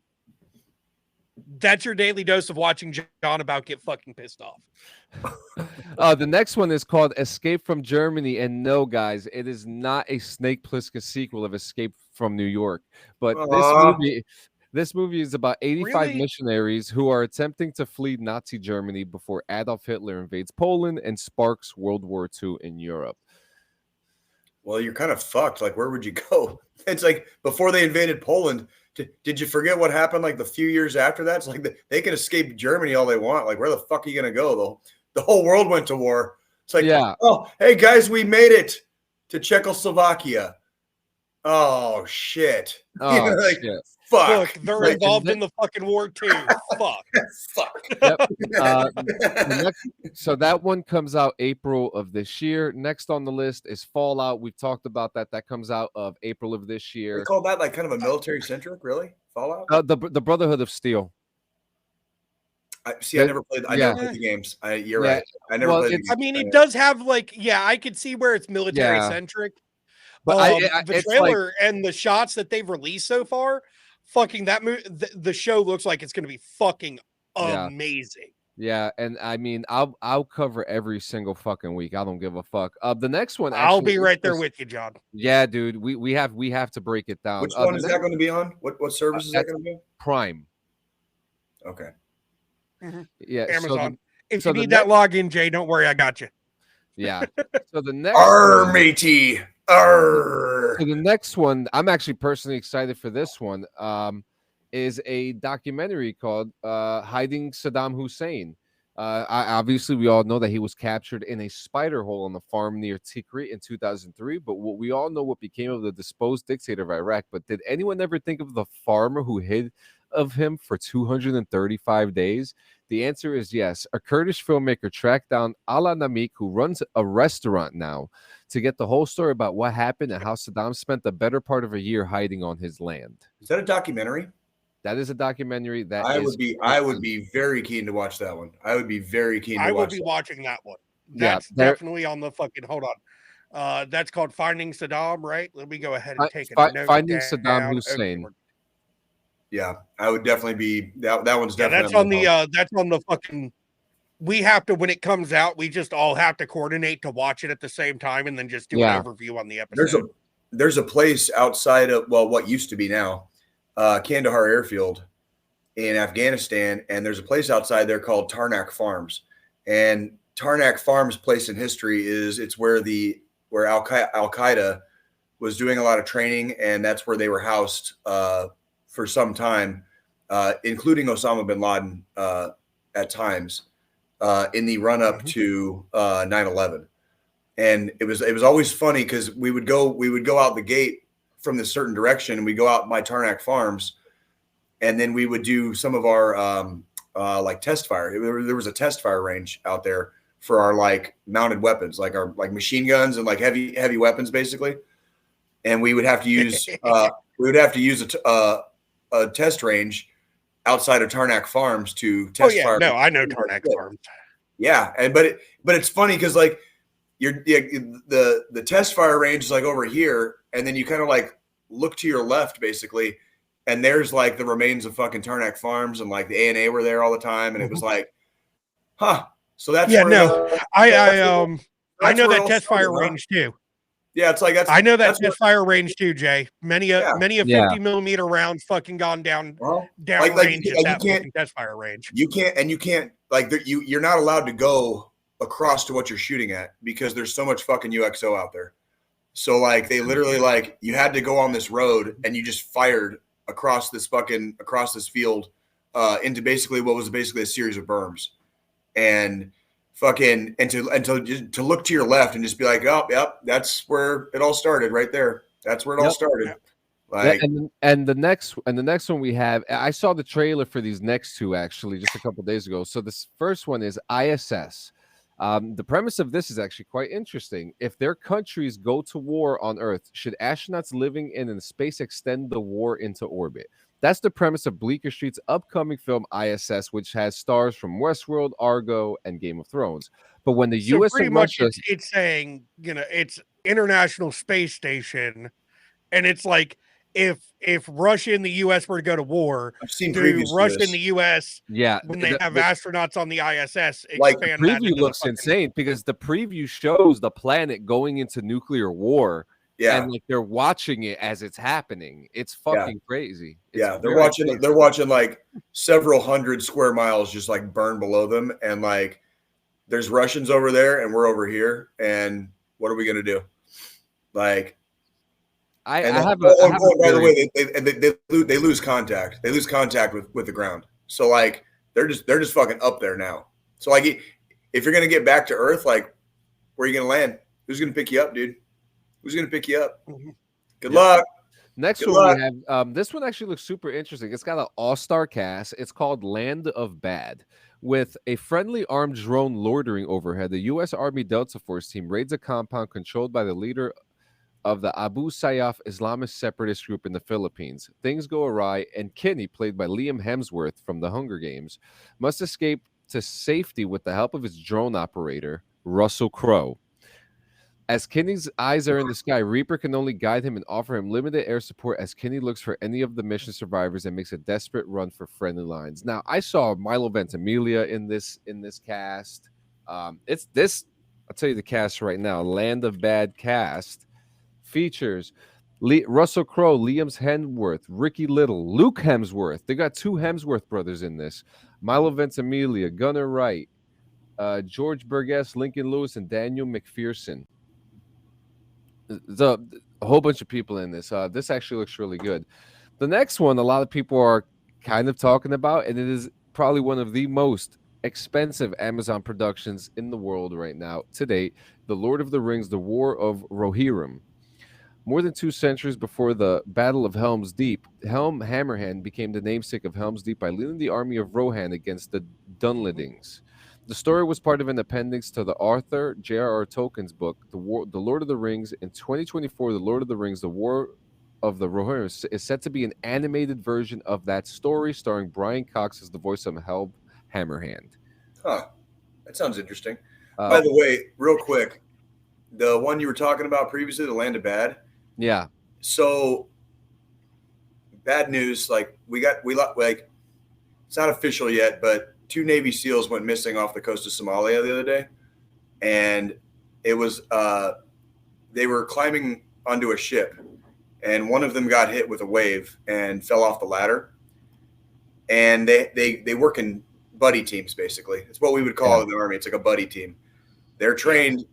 that's your daily dose of watching John about get fucking pissed off. The next one is called Escape from Germany. And no, guys, it is not a Snake Plissken sequel of Escape from New York. But this movie is about 85 Really? missionaries who are attempting to flee Nazi Germany before Adolf Hitler invades Poland and sparks World War II in Europe. Well, you're kind of fucked. Like, where would you go? It's like before they invaded Poland. Did you forget what happened like the few years after that? It's like they can escape Germany all they want. Like, where the fuck are you going to go, though? The whole world went to war. It's like, Yeah. Oh, hey, guys, we made it to Czechoslovakia. Oh, shit. Oh, Like, shit. fuck. Look, they're Like, involved in the fucking war too. Fuck. fuck. Yep. So that one comes out April of this year. Next on the list is Fallout. We've talked about that. That comes out of April of this They year. call that like kind of a military centric, really? Fallout? The Brotherhood of Steel. I Yeah. never played the games. You're Yeah. right. I never Well, played the it's- games. I mean, it does have like, yeah, I could see where it's military Yeah. centric. But The it's trailer and the shots that they've released so far, fucking that movie, the show looks like it's going to be fucking Yeah. amazing. Yeah, and I mean, I'll cover every single fucking week. I don't give a fuck. The next one, I'll actually be right there is- with you, John. Yeah, dude, we have to break it down. Which one the is next- that going to be on? What service is that that's- going to be? Prime. Okay. Yeah, Amazon. If so you the need that login, Jay, don't worry, I got you. Yeah. So the next Arr, one- matey. Arr. So the next one, I'm actually personally excited for this one. Is a documentary called "Hiding Saddam Hussein." Obviously, we all know that he was captured in a spider hole on the farm near Tikrit in 2003. But we all know what became of the disposed dictator of Iraq. But did anyone ever think of the farmer who hid of him for 235 days? The answer is yes. A Kurdish filmmaker tracked down Ala Namik, who runs a restaurant now, to get the whole story about what happened and how Saddam spent the better part of a year hiding on his land. Is that a documentary? That is a documentary. I would be very keen to watch that one. I would be very keen to I will watch be that. watching that one. Yeah, That's definitely on the fucking, hold on. That's called Finding Saddam, right? Let me go ahead and take a note Finding down. Saddam Hussein. Okay. Yeah, I would definitely be that one's Yeah, definitely that's on the fucking, we have to, when it comes out, we just all have to coordinate to watch it at the same time and then just do Yeah. an overview on the episode. There's a place outside of what used to be now Kandahar Airfield in Afghanistan, and there's a place outside there called Tarnak Farms. And Tarnak Farms' place in history it's where Al Qaeda was doing a lot of training, and that's where they were housed for some time, including Osama bin Laden at times in the run up to 9/11. And it was always funny because we would go out the gate from this certain direction, and we go out by Tarnak Farms, and then we would do some of our like test fire. There was a test fire range out there for our like mounted weapons, like our like machine guns and like heavy weapons, basically. And we would have to use a test range outside of Tarnak Farms to test fire. No, I know Tarnak Farms. Yeah, but it's funny because like the test fire range is like over here, and then you kind of like look to your left basically, and there's like the remains of fucking Tarnak Farms, and like the A&A were there all the time, and it was like, huh. So that's Yeah, where no, I know that's where it that all test fire started, huh? range too. Yeah, it's like I know that that's test fire range too, Jay. Many a 50 millimeter rounds fucking gone down like, range you at that can't- fucking test fire range. You can't like you're not allowed to go across to what you're shooting at because there's so much fucking UXO out there. So like they literally like you had to go on this road and you just fired across this field into basically what was basically a series of berms, and to look to your left and just be like, oh, yep, that's where it all started right there. That's where it all started. Like, and the next one we have, I saw the trailer for these next two actually just a couple days ago. So this first one is ISS. The premise of this is actually quite interesting. If their countries go to war on Earth, should astronauts living in space extend the war into orbit? That's the premise of Bleecker Street's upcoming film ISS, which has stars from Westworld, Argo, and Game of Thrones. But when the U.S. pretty and much Russia, it's saying, it's International Space Station, and it's like if Russia and the U.S. were to go to war, I've seen do previews Russia and the U.S. when they have astronauts on the ISS, like, the expand that preview into looks insane because the preview shows the planet going into nuclear war. Yeah, and like they're watching it as it's happening. It's fucking crazy. It's they're watching like several hundred square miles just like burn below them, and like there's Russians over there and we're over here, and what are we gonna do? Like, by the way, they lose contact. They lose contact with the ground. So like they're just fucking up there now. So like if you're gonna get back to Earth, like where are you gonna land? Who's gonna pick you up, dude? Who's going to pick you up? Good luck. Next Good one luck. we have. This one actually looks super interesting. It's got an all-star cast. It's called Land of Bad. With a friendly armed drone loitering overhead, the U.S. Army Delta Force team raids a compound controlled by the leader of the Abu Sayyaf Islamist separatist group in the Philippines. Things go awry, and Kinney, played by Liam Hemsworth from The Hunger Games, must escape to safety with the help of his drone operator, Russell Crowe. As Kinney's eyes are in the sky, Reaper can only guide him and offer him limited air support as Kinney looks for any of the mission survivors and makes a desperate run for friendly lines. Now, I saw Milo Ventimiglia in this cast. I'll tell you the cast right now. Land of Bad cast features Russell Crowe, Liam Hemsworth, Ricky Little, Luke Hemsworth. They got two Hemsworth brothers in this. Milo Ventimiglia, Gunnar Wright, George Burgess, Lincoln Lewis, and Daniel McPherson. A whole bunch of people in this. This actually looks really good. The next one, a lot of people are kind of talking about, and it is probably one of the most expensive Amazon productions in the world right now to date. The Lord of the Rings: The War of Rohirrim. More than 2 centuries before the Battle of Helm's Deep, Helm Hammerhand became the namesake of Helm's Deep by leading the army of Rohan against the Dunlendings. The story was part of an appendix to the Arthur J.R.R. Tolkien's book, The Lord of the Rings. In 2024, The Lord of the Rings, The War of the Rohirrim is set to be an animated version of that story, starring Brian Cox as the voice of Helm Hammerhand. Huh. That sounds interesting. By the way, real quick, the one you were talking about previously, The Land of Bad. Yeah. So, bad news. Like it's not official yet, but 2 Navy SEALs went missing off the coast of Somalia the other day, and it was they were climbing onto a ship, and one of them got hit with a wave and fell off the ladder. And they work in buddy teams, basically. It's what we would call it in the Army. It's like a buddy team. They're trained.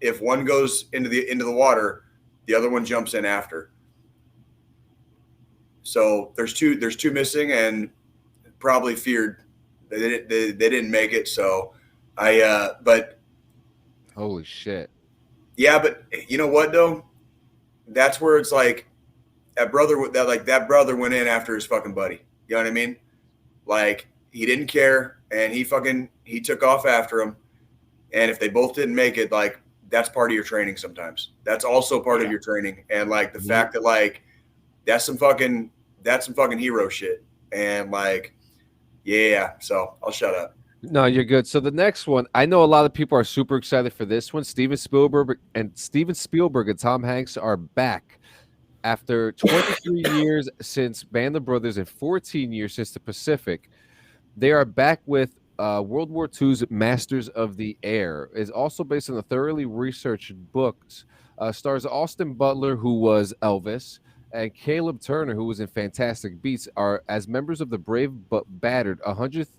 If one goes into the water, the other one jumps in after. So there's two missing, and probably feared they didn't make it. So but holy shit. Yeah, but you know what though? That's where it's like that brother went in after his fucking buddy. You know what I mean? Like he didn't care, and he took off after him. And if they both didn't make it, like that's part of your training sometimes. That's also part of your training. And like the fact that like that's some fucking hero shit. And like, yeah, so I'll shut up. No, you're good. So the next one, I know a lot of people are super excited for this one. Steven Spielberg and Tom Hanks are back after 23 years since Band of Brothers and 14 years since The Pacific. They are back with World War II's Masters of the Air. Is also based on a thoroughly researched books. Stars Austin Butler, who was Elvis, and Caleb Turner, who was in Fantastic Beasts, are as members of the brave but battered 100th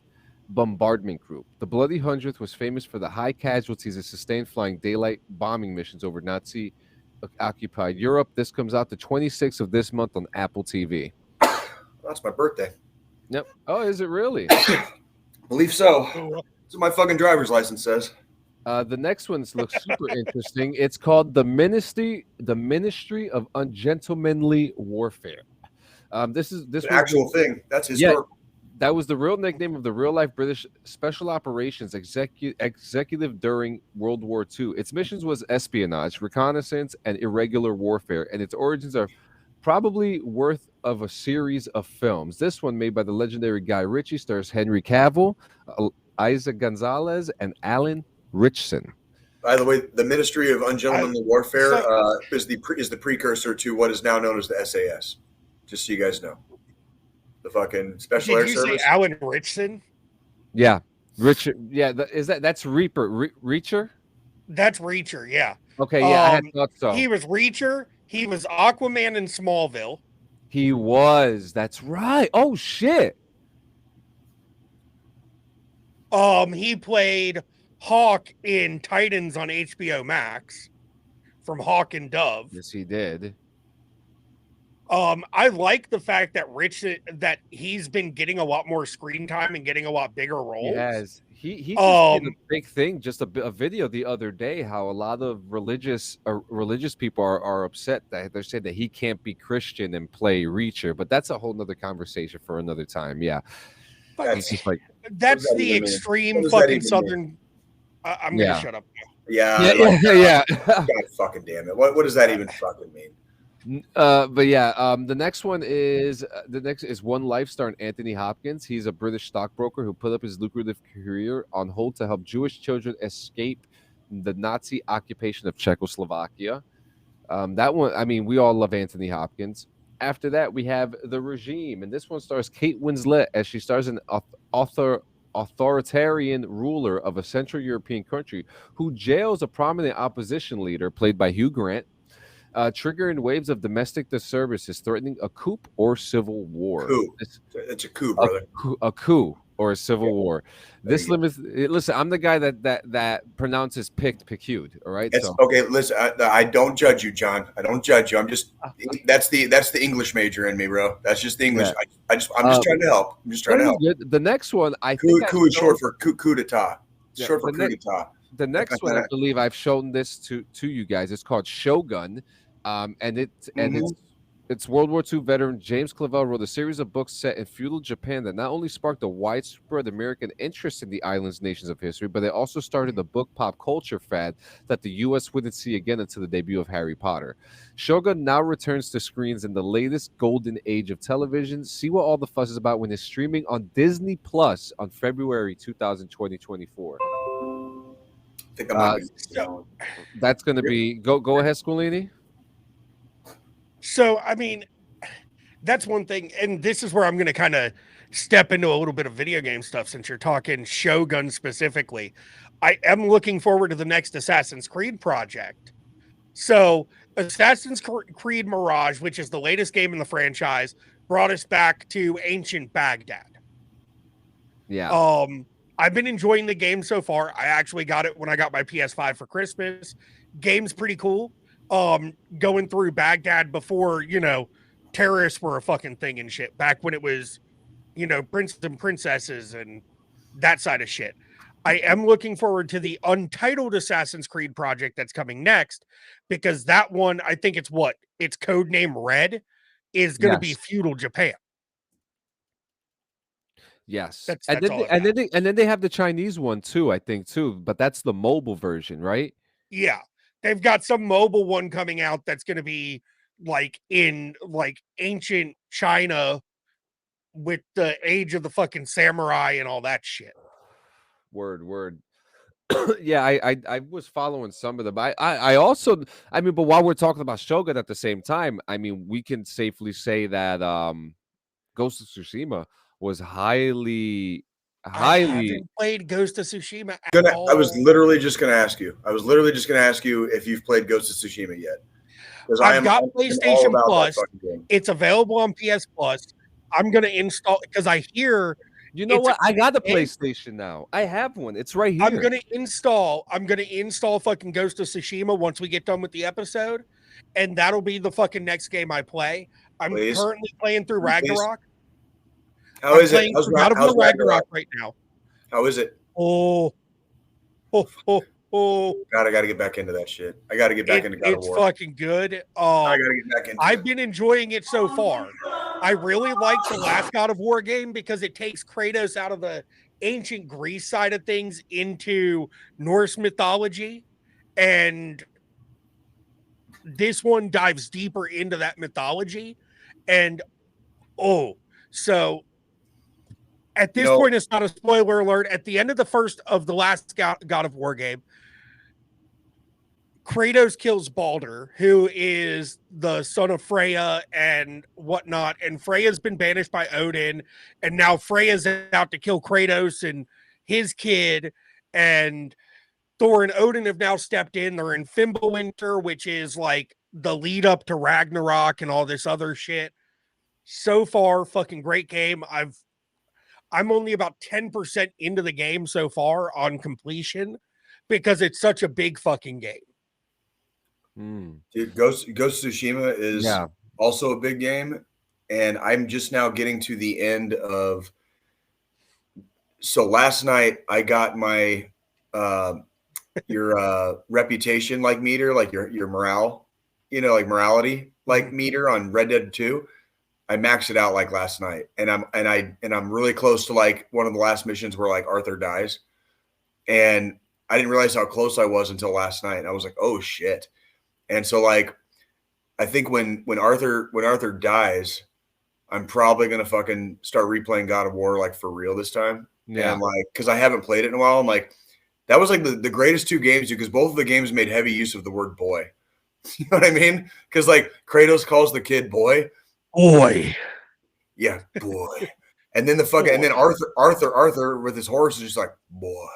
Bombardment Group. The Bloody Hundredth was famous for the high casualties it sustained flying daylight bombing missions over Nazi occupied Europe. This comes out the 26th of this month on Apple TV. That's my birthday. Yep. Oh, is it really? Believe so. That's what my fucking driver's license says. The next one looks super interesting. It's called the Ministry of Ungentlemanly Warfare. This An was actual thing. That's historical. that was the real nickname of the real-life British Special Operations executive during World War II. Its missions was espionage, reconnaissance, and irregular warfare, and its origins are probably worth of a series of films. This one, made by the legendary Guy Ritchie, stars Henry Cavill, Isaac Gonzalez, and Alan Richson. By the way, the Ministry of Ungentlemanly Warfare is the precursor to what is now known as the SAS. Just so you guys know. The fucking Special Air Did you Service. say Alan Richson? Yeah, Richard. Yeah, that's Reaper. Reacher. That's Reacher, yeah. Okay, yeah, I had thought so. He was Reacher. He was Aquaman in Smallville. He was. That's right. Oh shit. He played Hawk in Titans on HBO Max from Hawk and Dove. Yes, he did. I like the fact that he's been getting a lot more screen time and getting a lot bigger roles. He has. He just did a big thing, just a video the other day, how a lot of religious people are upset that they're saying that he can't be Christian and play Reacher, but that's a whole nother conversation for another time. Yeah. But He's just like, that's What does that the even mean? extreme What does that fucking even Southern. I'm gonna Yeah. shut up now. Yeah. yeah. God fucking damn it. What does that even fucking mean? But yeah, the next one is One Life starring Anthony Hopkins. He's a British stockbroker who put up his lucrative career on hold to help Jewish children escape the Nazi occupation of Czechoslovakia. That one, I mean, we all love Anthony Hopkins. After that, we have The Regime, and this one stars Kate Winslet as she stars an authoritarian ruler of a Central European country who jails a prominent opposition leader, played by Hugh Grant, triggering waves of domestic disturbances threatening a coup or civil war. Coup. It's a coup, brother. A coup or a civil war. There This you go. limits. Listen, I'm the guy that pronounces picked picud. All right. It's, So okay, listen. I don't judge you, John. I don't judge you. I'm just that's the English major in me, bro. That's just the English. Yeah. I'm just trying to help. I'm just trying to help. good. The next one, I Coup, think coup is short for coup d'etat. It's Yeah, short for the coup next- d'etat. the next one, I believe I've shown this to you guys. It's called Shogun, and it's World War II veteran James Clavell wrote a series of books set in feudal Japan that not only sparked a widespread American interest in the island's nations of history, but it also started a book pop culture fad that the U.S. wouldn't see again until the debut of Harry Potter. Shogun now returns to screens in the latest golden age of television. See what all the fuss is about when it's streaming on Disney Plus on February 2024. I think I might be, That's going to be go ahead, Scolini. So, I mean, that's one thing. And this is where I'm going to kind of step into a little bit of video game stuff since you're talking Shogun specifically. I am looking forward to the next Assassin's Creed project. So, Assassin's Creed Mirage, which is the latest game in the franchise, brought us back to ancient Baghdad. Yeah. I've been enjoying the game so far. I actually got it when I got my PS5 for Christmas. Game's pretty cool. Going through Baghdad before, terrorists were a fucking thing and shit. Back when it was, princes and princesses and that side of shit. I am looking forward to the untitled Assassin's Creed project that's coming next, because that one, I think it's codename Red, is going to be feudal Japan. Yes. That's and all then they have the Chinese one too, I think too, but that's the mobile version, right? Yeah. They've got some mobile one coming out that's going to be in ancient China with the age of the fucking samurai and all that shit. Word. Yeah, I was following some of them. I also, but while we're talking about Shogun at the same time, we can safely say that Ghost of Tsushima was highly I haven't played Ghost of Tsushima at all. I was literally just going to ask you. If you've played Ghost of Tsushima yet. Because I've got PlayStation Plus. It's available on PS Plus. I'm going to install, because I hear You know It's a what? I got a game. PlayStation now. I have one. It's right I'm here. gonna install fucking Ghost of Tsushima once we get done with the episode, and that'll be the fucking next game I play. I'm Please. currently playing through Please. Ragnarok. How I'm is it? playing through God of War Ragnarok right now. How is it? Oh, oh. God, I got to get back into that shit. I got to get back into God of It's War. fucking good. I got to get back into I've it. been enjoying it so far. I really like the last God of War game because it takes Kratos out of the ancient Greece side of things into Norse mythology. And this one dives deeper into that mythology. And so at this point, it's not a spoiler alert. At the end of the last God of War game, Kratos kills Balder, who is the son of Freya and whatnot. And Freya's been banished by Odin. And now Freya's out to kill Kratos and his kid. And Thor and Odin have now stepped in. They're in Fimbulwinter, which is like the lead up to Ragnarok and all this other shit. So far, fucking great game. I'm only about 10% into the game so far on completion because it's such a big fucking game. Dude, Ghost of Tsushima is also a big game, and I'm just now getting to the end of. So last night I got my your reputation like meter, like your morale, like morality like meter on Red Dead 2. I maxed it out like last night, and I'm really close to like one of the last missions where like Arthur dies, and I didn't realize how close I was until last night. I was like, oh shit. And so like, I think when Arthur dies, I'm probably going to fucking start replaying God of War, like for real this time. Yeah. And like, cause I haven't played it in a while. I'm like, that was like the greatest two games, because both of the games made heavy use of the word boy. You know what I mean? Cause like Kratos calls the kid boy. Yeah. Boy. And then and then Arthur with his horse is just like, boy,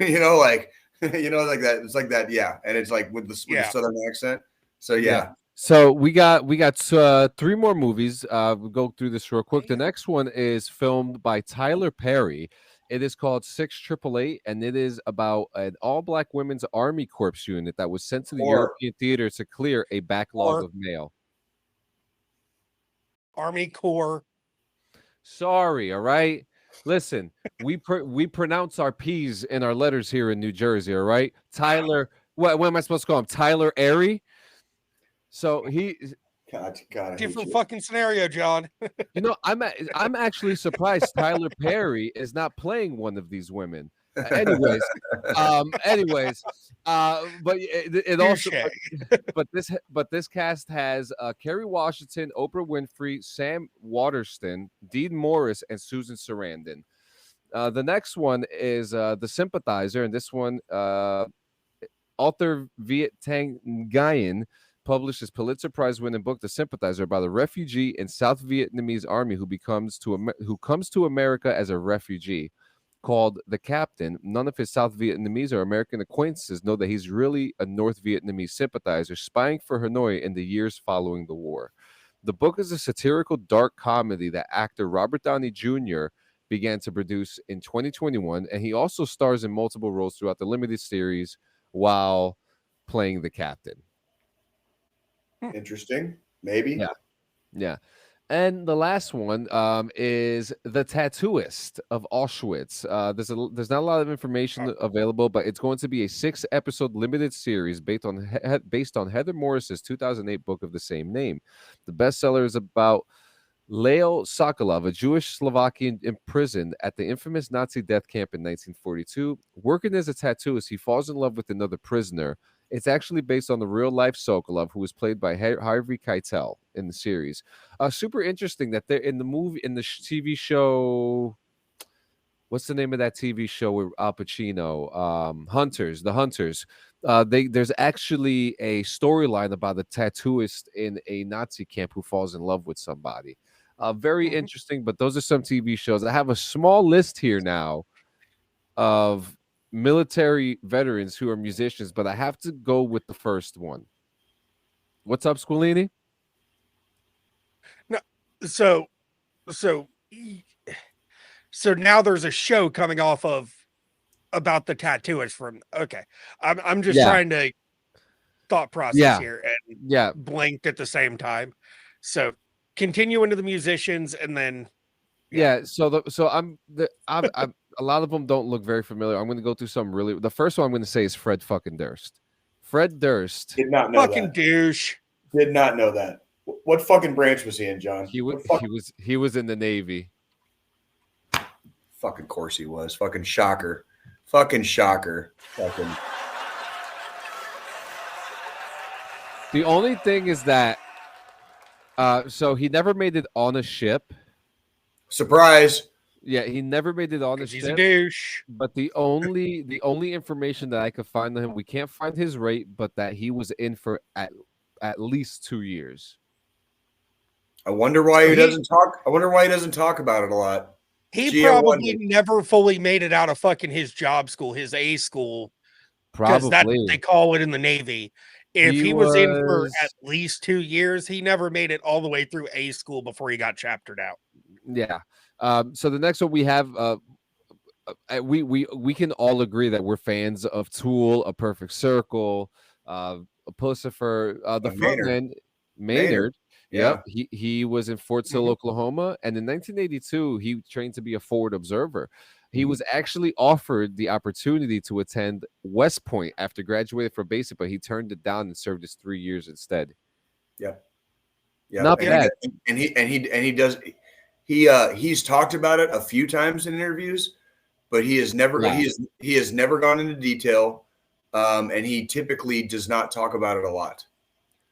like that. It's like that. Yeah. And it's like with the Southern accent. So yeah. So we got 3 more movies. We'll go through this real quick. The next one is filmed by Tyler Perry. It is called 6888, and it is about an all-black women's Army Corps unit that was sent to the European theater to clear a backlog of mail. Army Corps. Sorry, all right? Listen, we pronounce our P's in our letters here in New Jersey, all right? Tyler, what am I supposed to call him? Tyler Airy? So he God, different fucking scenario, John. I'm actually surprised Tyler Perry is not playing one of these women. Anyways, but it also, but this cast has Kerry Washington, Oprah Winfrey, Sam Waterston, Dean Morris, and Susan Sarandon. The next one is The Sympathizer, and this one, author Viet Thanh Nguyen published his Pulitzer Prize-winning book, The Sympathizer, about a refugee in South Vietnamese army who comes to America as a refugee. Called The Captain, none of his South Vietnamese or American acquaintances know that he's really a North Vietnamese sympathizer spying for Hanoi in the years following the war. The book is a satirical dark comedy that actor Robert Downey Jr. began to produce in 2021, and he also stars in multiple roles throughout the limited series while playing the captain. Interesting. Maybe. Yeah. And the last one is The Tattooist of Auschwitz. There's not a lot of information available, but it's going to be a 6-episode limited series based on Heather Morris's 2008 book of the same name. The bestseller is about Leo Sokolov, a Jewish Slovakian imprisoned at the infamous Nazi death camp in 1942. Working as a tattooist, he falls in love with another prisoner. It's actually based on the real-life Sokolov, who was played by Harvey Keitel in the series. Super interesting that they're in the TV show. What's the name of that TV show with Al Pacino? Hunters. The Hunters. There's actually a storyline about a tattooist in a Nazi camp who falls in love with somebody. Very interesting, but those are some TV shows. I have a small list here now of military veterans who are musicians, but I have to go with the first one. What's up, Squilini? No, so So now there's a show coming off of about the tattooist from. Okay, I'm just Yeah. trying to thought process Yeah. here and Yeah, blinked at the same time. So continue into the musicians and then yeah. So I'm a lot of them don't look very familiar. I'm going to go through some really. The first one I'm going to say is Fred fucking Durst. Fred Durst. Did not know fucking that. douche. Did not know that. What fucking branch was he in, John? He was What fuck- he was in the Navy. fucking course he was. Fucking shocker. Fucking shocker. Fucking. The only thing is that, so he never made it on a ship. Surprise. Yeah, he never made it on a 'Cause he's a ship. douche. But the only information that I could find on him, we can't find his rate, but that he was in for at least 2 years. I wonder why So he he- doesn't talk. I wonder why he doesn't talk about it a lot. He Gee, I probably wonder. never fully made it out of fucking his job school, his A school, because that's Probably. what they call it in the Navy. If He he was in for was- at least 2 years, he never made it all the way through A school before he got chaptered out. Yeah. So the next one we have, we can all agree that we're fans of Tool, A Perfect Circle, Pussifer, the Maynard. frontman Maynard. Yeah. Yep. He was in Fort Sill, Oklahoma, and in 1982 he trained to be a forward observer. He was actually offered the opportunity to attend West Point after graduating from basic, but he turned it down and served his 3 years instead. Yep. Yeah. Not and bad. He does. He's talked about it a few times in interviews, but he has never. Yeah. He has never gone into detail, and he typically does not talk about it a lot,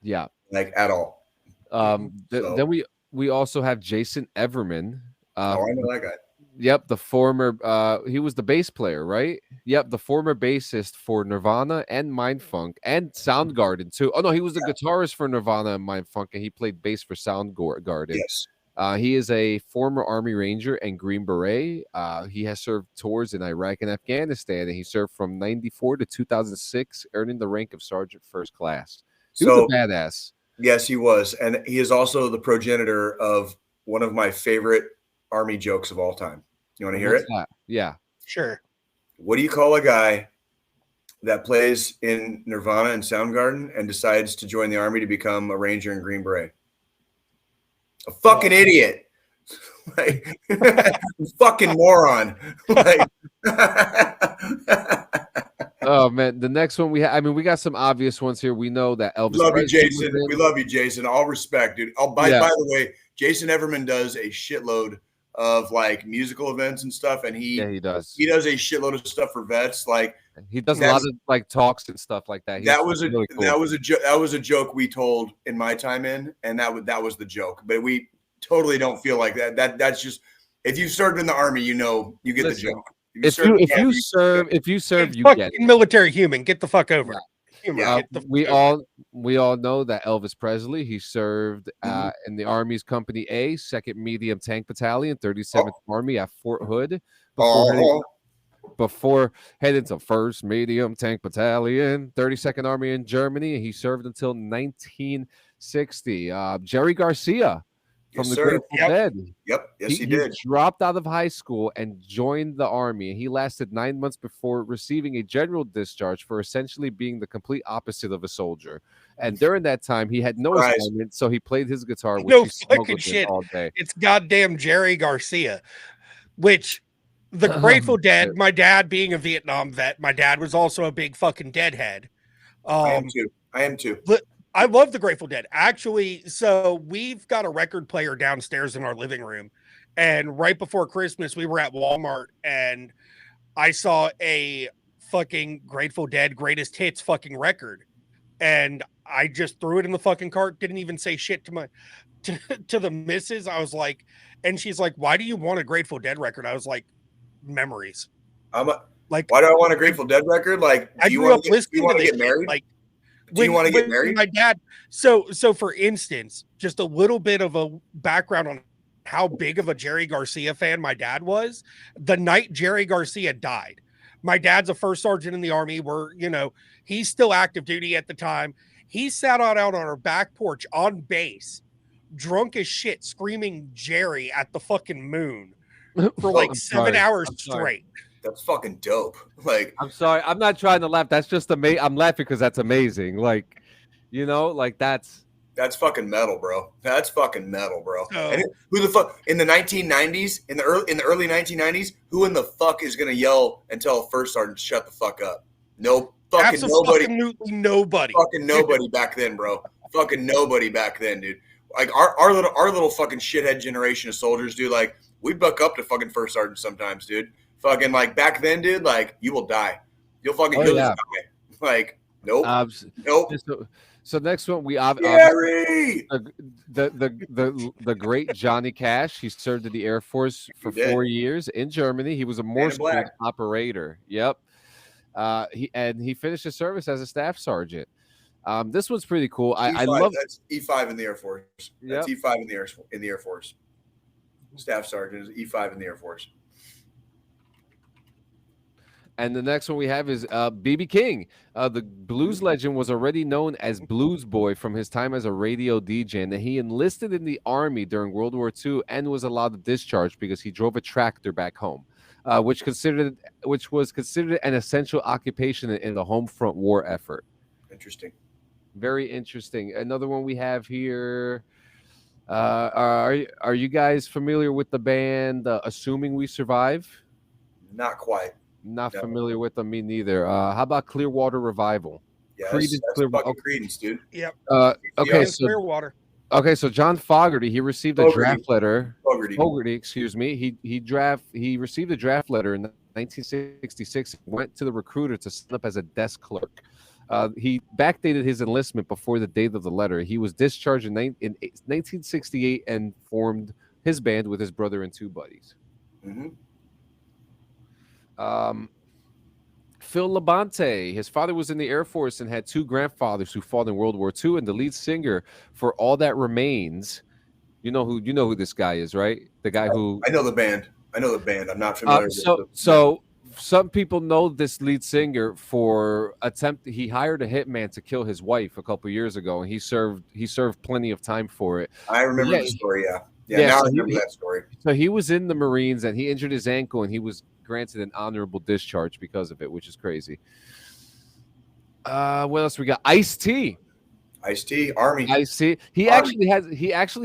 Yeah. like at all. So- Then we also have Jason Everman. Oh, I know that guy. Yep, the former he was the bass player, right? Yep, the former bassist for Nirvana and Mindfunk and Soundgarden too. Oh no, he was the guitarist for Nirvana and Mindfunk, and he played bass for Soundgarden. Yes. He is a former Army Ranger and Green Beret. He has served tours in Iraq and Afghanistan, and he served from 94 to 2006, earning the rank of Sergeant First Class. He was So a badass. yes, he was, and he is also the progenitor of one of my favorite Army jokes of all time. You want to hear What's it? that? Yeah. Sure. What do you call a guy that plays in Nirvana and Soundgarden and decides to join the Army to become a Ranger in Green Beret? A fucking idiot. Like, fucking moron. Like, Oh man, the next one we have. I mean, we got some obvious ones here. We know that Elvis. love you, Presley was Jason. in. We love you, Jason. All respect, dude. Oh, by Yeah. the way, Jason Everman does a shitload of like musical events and stuff, and Yeah, he does. he does a shitload of stuff for vets. Like He does a lot of like talks and stuff like that. that was really cool. that was a joke we told in my time in, and that was the joke. But we totally don't feel like that. That's just if you served in the Army, you know you get Listen, the joke. if served in the you Army, serve, It's you get fucking it. military human. Get the fuck over it. Humor, Yeah. get the We fuck over it. we all know that Elvis Presley. He served Mm-hmm. in the Army's Company A, 2nd Medium Tank Battalion, 37th Army at Fort Hood. Oh, Before heading to 1st Medium Tank Battalion, 32nd Army in Germany. He served until 1960. Jerry Garcia from Yes, the sir. Grateful Yep. Dead. yep, yes, he did. Dropped out of high school and joined the Army. He lasted 9 months before receiving a general discharge for essentially being the complete opposite of a soldier. And during that time, he had no Surprise. assignment, so he played his guitar, which No he smuggled fucking in shit. all day. It's goddamn Jerry Garcia, which the Oh, Grateful Dead, shit. my dad being a Vietnam vet, my dad was also a big fucking Deadhead. I am too. I am too. I love the Grateful Dead. Actually, so we've got a record player downstairs in our living room. And right before Christmas, we were at Walmart and I saw a fucking Grateful Dead greatest hits fucking record. And I just threw it in the fucking cart, didn't even say shit to to the missus. I was like, and she's like, why do you want a Grateful Dead record? I was like, memories. Like, Why do I want a Grateful Dead record? Like, I do you grew want up to get, do listening you want to to this get shit, married? like, Do you want to get when married? my dad, so for instance, just a little bit of a background on how big of a Jerry Garcia fan my dad was. The night Jerry Garcia died, my dad's a first sergeant in the Army. He's still active duty at the time. He sat out on our back porch on base, drunk as shit, screaming Jerry at the fucking moon for like I'm 7 sorry. hours I'm sorry. straight. That's fucking dope. Like, I'm sorry. I'm not trying to laugh. That's just amazing. I'm laughing because that's amazing. Like, you know, like that's fucking metal, bro. That's fucking metal, bro. So- And who the fuck in the 1990s, in the early 1990s, who in the fuck is gonna yell and tell a first sergeant to shut the fuck up? No fucking nobody. Absolutely nobody. Fucking nobody back then, bro. Fucking nobody back then, dude. Like our little fucking shithead generation of soldiers, dude. Like we buck up to fucking first sergeant sometimes, dude. Fucking like back then, dude. Like you will die. You'll fucking Oh, just yeah. die. Like nope, nope. So next one we Gary. the great Johnny Cash. He served in the Air Force for He did. 4 years in Germany. He was a Morse code Black. operator. Yep. He finished his service as a staff sergeant. This one's pretty cool. I E5, love that's E5 in the Air Force. That's Yep. E5 in the Air Force. Staff sergeant is E5 in the Air Force. And the next one we have is BB King. The blues legend was already known as Blues Boy from his time as a radio DJ, and he enlisted in the Army during World War II and was allowed to discharge because he drove a tractor back home, which was considered an essential occupation in the home front war effort. Interesting. Very interesting. Another one we have here. Are you guys familiar with the band Assuming We Survive? Not quite. Not No. familiar with them, me neither. How about Clearwater Revival? Yeah, Creedence that's Clearwater- fucking Credence, dude. Okay, And Clearwater. so John Fogerty, he received a Fogerty. draft letter. Fogerty. Excuse me. He received a draft letter in 1966. Went to the recruiter to sign up as a desk clerk. He backdated his enlistment before the date of the letter. He was discharged in 1968 and formed his band with his brother and two buddies. Mm-hmm. Phil Labonte, his father was in the Air Force and had two grandfathers who fought in World War II, and the lead singer for All That Remains. You know who this guy is, right? The guy who I know the band. I'm not familiar with so some people know this lead singer for he hired a hitman to kill his wife a couple years ago, and he served plenty of time for it. I remember Yeah, the story, yeah. yeah, Now so I remember that story. So he was in the Marines and he injured his ankle, and he was granted an honorable discharge because of it, which is crazy. What else we got? Ice-T. Ice-T, Army. Ice-T. He actually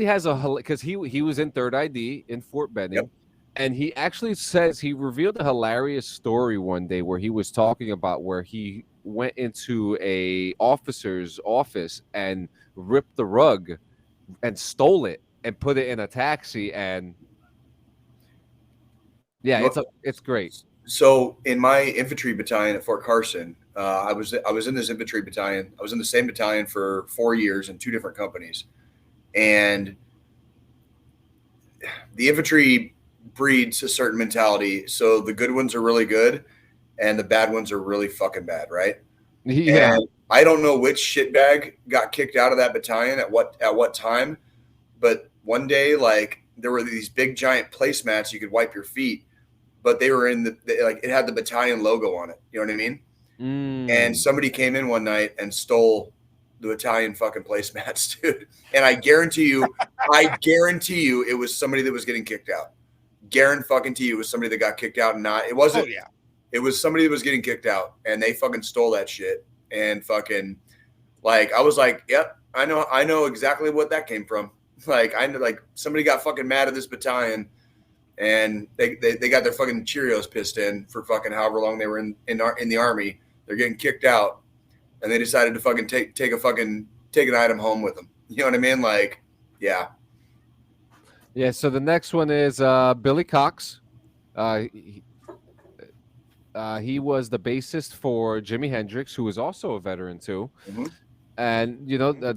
has a because he was in Third ID in Fort Benning. Yep. And he actually says he revealed a hilarious story one day where he was talking about where he went into a officer's office and ripped the rug and stole it and put it in a taxi. And yeah, it's great. So in my infantry battalion at Fort Carson, I was in this infantry battalion. I was in the same battalion for 4 years in two different companies, and the infantry breeds a certain mentality. So the good ones are really good, and the bad ones are really fucking bad, right? Yeah. And I don't know which shitbag got kicked out of that battalion at what time, but one day, like, there were these big giant placemats you could wipe your feet, but they were like it had the battalion logo on it. You know what I mean? And somebody came in one night and stole the battalion fucking placemats, dude. And I guarantee you, it was somebody that was getting kicked out. Guarantee you, it was somebody that got kicked out, and not it wasn't. Oh, yeah. It was somebody that was getting kicked out, and they fucking stole that shit. And fucking, like, I was like, yep, I know exactly what that came from. Like, I know, like, somebody got fucking mad at this battalion, and they got their fucking Cheerios pissed in for fucking however long they were in the Army. They're getting kicked out, and they decided to fucking take an item home with them. You know what I mean? Like, yeah. Yeah. So the next one is Billy Cox. He was the bassist for Jimi Hendrix, who was also a veteran too. Mhm. And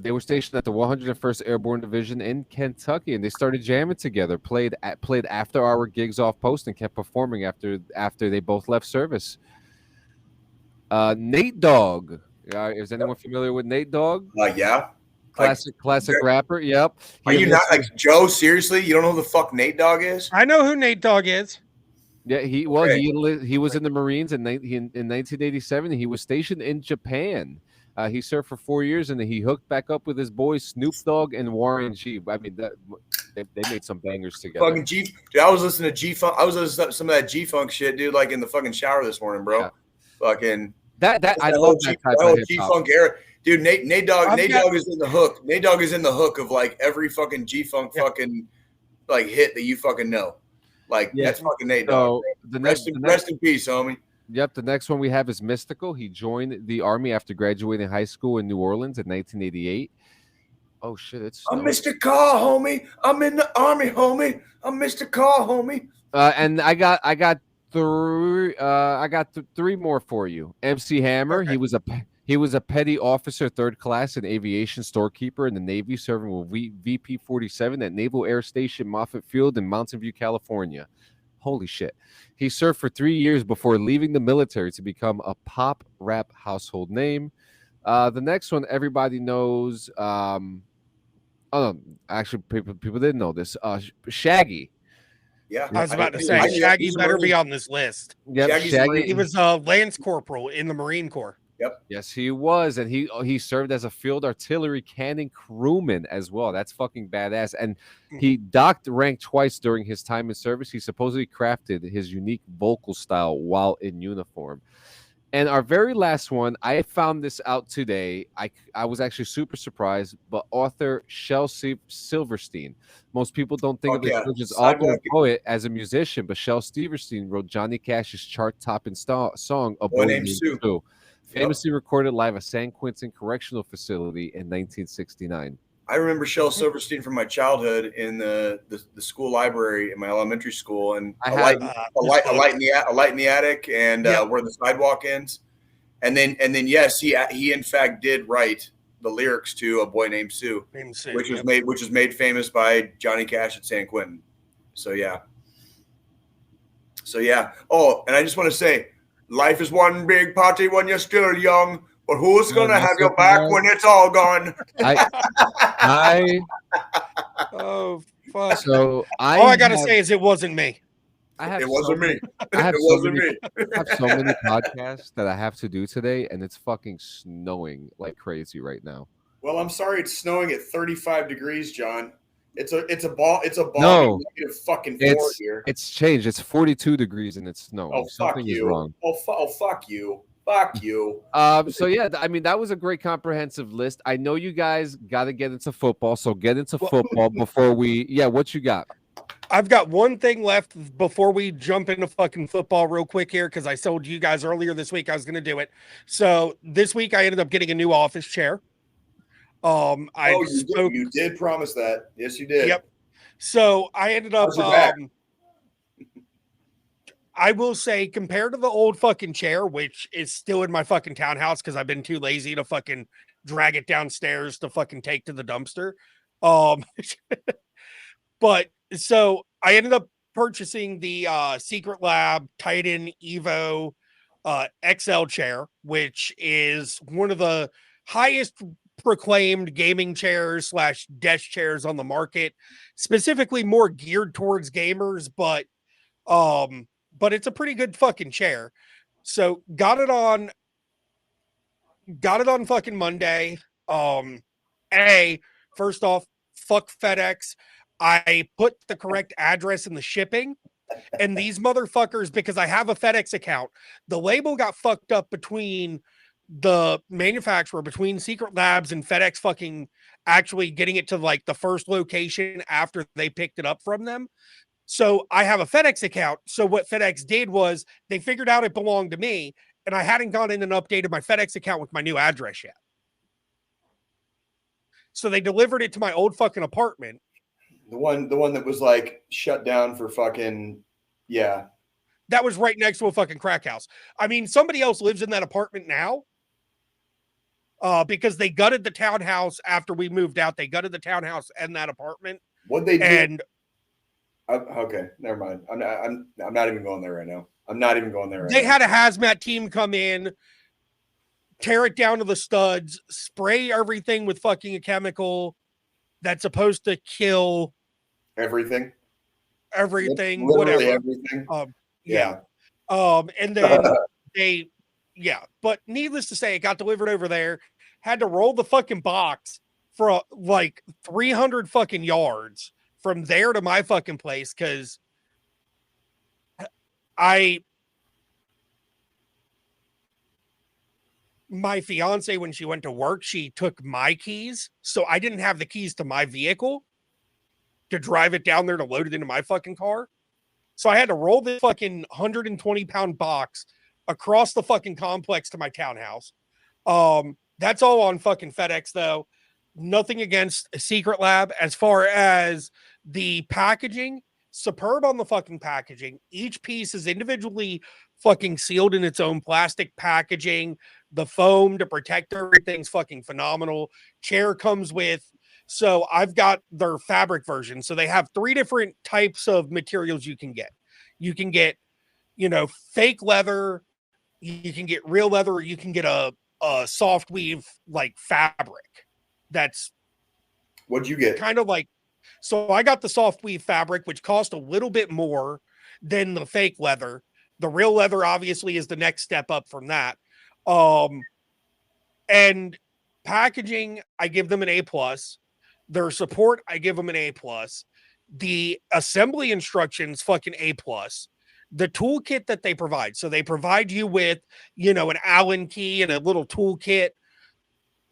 they were stationed at the 101st Airborne Division in Kentucky, and they started jamming together. Played after-hour gigs off post, and kept performing after they both left service. Nate Dogg. Is anyone familiar with Nate Dogg? Yeah. Classic rapper. Yep. Are you not like Joe? Seriously, you don't know who the fuck Nate Dogg is? I know who Nate Dogg is. Yeah, he was in the Marines in 1987. He was stationed in Japan. He served for 4 years, and then he hooked back up with his boys Snoop Dogg and Warren G. I mean, they made some bangers together. Fucking G. Dude, I was listening to G Funk. I was listening to some of that G Funk shit, dude. Like in the fucking shower this morning, bro. Yeah. Fucking That I love that type of hip G hop. Funk era, dude. Nate Dogg I've got- is in the hook. Nate Dogg is in the hook of like every fucking G Funk fucking like hit that you fucking know. Like Yeah. that's fucking Nate Dogg. So the next, Rest in peace, homie. Yep, the next one we have is Mystical. He joined the army after graduating high school in New Orleans in 1988. Oh shit, it's I'm snowing. Mr. Carr, homie. I'm in the army, homie. I'm Mr. Carr, homie. And I got three more for you. MC Hammer. Okay. He was a petty officer, 3rd class, and aviation storekeeper in the Navy, serving with VP 47 at Naval Air Station Moffett Field in Mountain View, California. Holy shit. He served for 3 years before leaving the military to become a pop rap household name. The next one everybody knows. Actually, people didn't know this. Shaggy. Yeah. I was about to I- say, I- Shaggy he's a better be Marine. on this list. Yep, Shaggy's a Shaggy. Marine. He was a Lance Corporal in the Marine Corps. Yes, he was, and he served as a field artillery cannon crewman as well. That's fucking badass. And he docked rank twice during his time in service. He supposedly crafted his unique vocal style while in uniform. And our very last one, I found this out today. I was actually super surprised, but author Shel Silverstein. Most people don't think Fuck of this yeah. as author and Sidewalk. poet as a musician, but Shel Silverstein wrote Johnny Cash's chart-topping song "A Boy Named Sue." Famously recorded live at San Quentin Correctional Facility in 1969. I remember Shel Silverstein from my childhood in the school library in my elementary school, and I a had- light in the attic, and where the sidewalk ends, and then yes, he in fact did write the lyrics to "A Boy Named Sue," which was made famous by Johnny Cash at San Quentin. So yeah. Oh, and I just want to say, life is one big party when you're still young. But who's gonna have your back when it's all gone? I Oh fuck! so I All I gotta have- say is it wasn't me. I have It so wasn't many- me. I have It so wasn't many, me. I have so many podcasts that I have to do today, and it's fucking snowing like crazy right now. Well, I'm sorry it's snowing at 35 degrees, John. It's a ball No. negative fucking 4 It's here. it's changed. It's 42 degrees and it's snowing. Oh, fuck Something is you. wrong. Oh, fuck you. Fuck you. So yeah, I mean that was a great comprehensive list. I know you guys got to get into football, so get into football before we. Yeah, what you got? I've got one thing left before we jump into fucking football real quick here, because I told you guys earlier this week I was going to do it. So this week I ended up getting a new office chair. You did promise that. Yes, you did. Yep. So I ended up. How's your back? I will say, compared to the old fucking chair, which is still in my fucking townhouse because I've been too lazy to fucking drag it downstairs to fucking take to the dumpster. But so I ended up purchasing the Secret Lab Titan Evo XL chair, which is one of the highest proclaimed gaming chairs / desk chairs on the market, specifically more geared towards gamers, but it's a pretty good fucking chair. So got it on fucking Monday. First off, fuck FedEx. I put the correct address in the shipping, and these motherfuckers, because I have a FedEx account, the label got fucked up between the manufacturer, between Secret Labs and FedEx fucking actually getting it to like the first location after they picked it up from them. So I have a FedEx account. So what FedEx did was they figured out it belonged to me, and I hadn't gone in and updated my FedEx account with my new address yet. So they delivered it to my old fucking apartment. The one that was like shut down for fucking That was right next to a fucking crack house. I mean, somebody else lives in that apartment now. Because they gutted the townhouse after we moved out. They gutted the townhouse and that apartment. What'd they do? And okay, never mind. I'm not even going there right now. I'm not even going there right they now. had a hazmat team come in, tear it down to the studs, spray everything with fucking a chemical that's supposed to kill everything, everything, literally whatever. everything. Yeah. And then but needless to say, it got delivered over there. had to roll the fucking box for like 300 fucking yards from there to my fucking place because my fiance, when she went to work, she took my keys. So I didn't have the keys to my vehicle to drive it down there to load it into my fucking car. So I had to roll this fucking 120-pound box across the fucking complex to my townhouse. That's all on fucking FedEx though. Nothing against Secret Lab as far as the packaging. Superb on the fucking packaging. Each piece is individually fucking sealed in its own plastic packaging. The foam to protect everything's fucking phenomenal. Chair comes with, so I've got their fabric version. So they have 3 different types of materials you can get. You can get, fake leather, you can get real leather, or you can get a soft weave like fabric. That's what'd you get? Kind of like, so I got the soft weave fabric, which cost a little bit more than the fake leather. The real leather obviously is the next step up from that. And packaging, I give them an A+. Their support, I give them an A+. The assembly instructions, fucking A+. The toolkit that they provide. So they provide you with, an Allen key and a little toolkit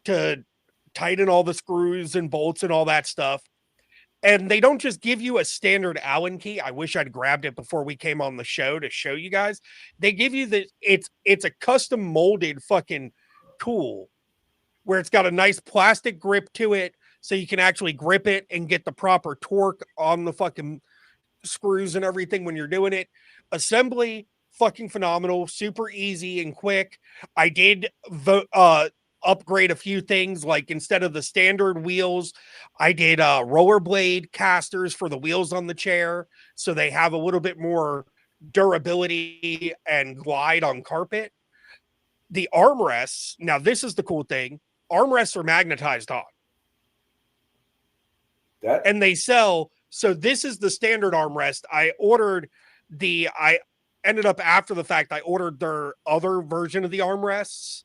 to tighten all the screws and bolts and all that stuff. And they don't just give you a standard Allen key. I wish I'd grabbed it before we came on the show to show you guys. They give you it's a custom molded fucking tool where it's got a nice plastic grip to it so you can actually grip it and get the proper torque on the fucking screws and everything when you're doing it. Assembly, fucking phenomenal, super easy and quick. I did upgrade a few things, like instead of the standard wheels, I did rollerblade casters for the wheels on the chair, so they have a little bit more durability and glide on carpet. The armrests, now this is the cool thing, armrests are magnetized on. And they sell, so this is the standard armrest. I ended up after the fact, I ordered their other version of the armrests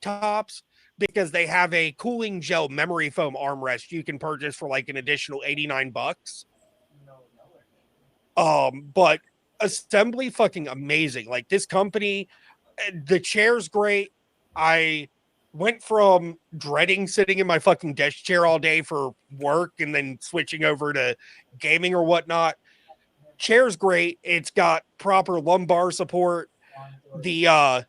tops because they have a cooling gel memory foam armrest you can purchase for like an additional $89. But assembly fucking amazing. Like this company, the chair's great. I went from dreading sitting in my fucking desk chair all day for work and then switching over to gaming or whatnot. Chair's great. It's got proper lumbar support. The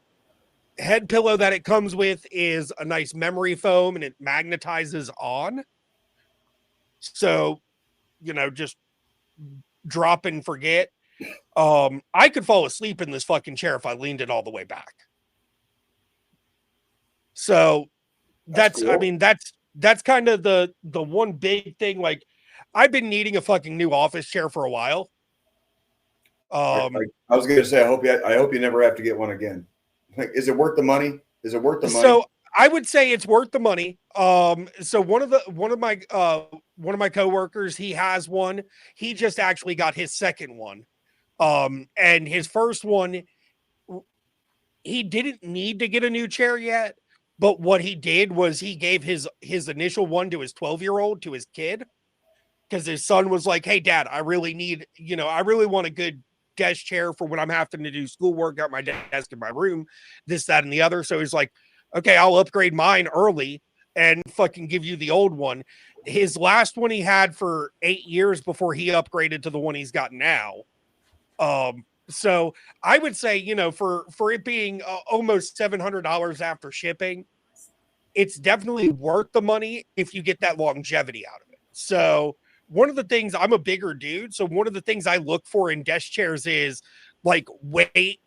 head pillow that it comes with is a nice memory foam and it magnetizes on. So, just drop and forget. I could fall asleep in this fucking chair if I leaned it all the way back. So that's cool. I mean, that's kind of the one big thing. Like I've been needing a fucking new office chair for a while. I was going to say, I hope you never have to get one again. Like, is it worth the money? Is it worth the money? So I would say it's worth the money. So one of my coworkers, he has one. He just actually got his second one. And his first one, he didn't need to get a new chair yet. But what he did was he gave his initial one to his 12-year-old, to his kid, because his son was like, "Hey, Dad, I really want a good desk chair for when I'm having to do schoolwork at my desk in my room, this, that, and the other." So he's like, "Okay, I'll upgrade mine early and fucking give you the old one." His last one he had for 8 years before he upgraded to the one he's got now. So I would say, for it being almost $700 after shipping, it's definitely worth the money if you get that longevity out of it. So one of the things, I'm a bigger dude, so one of the things I look for in desk chairs is like weight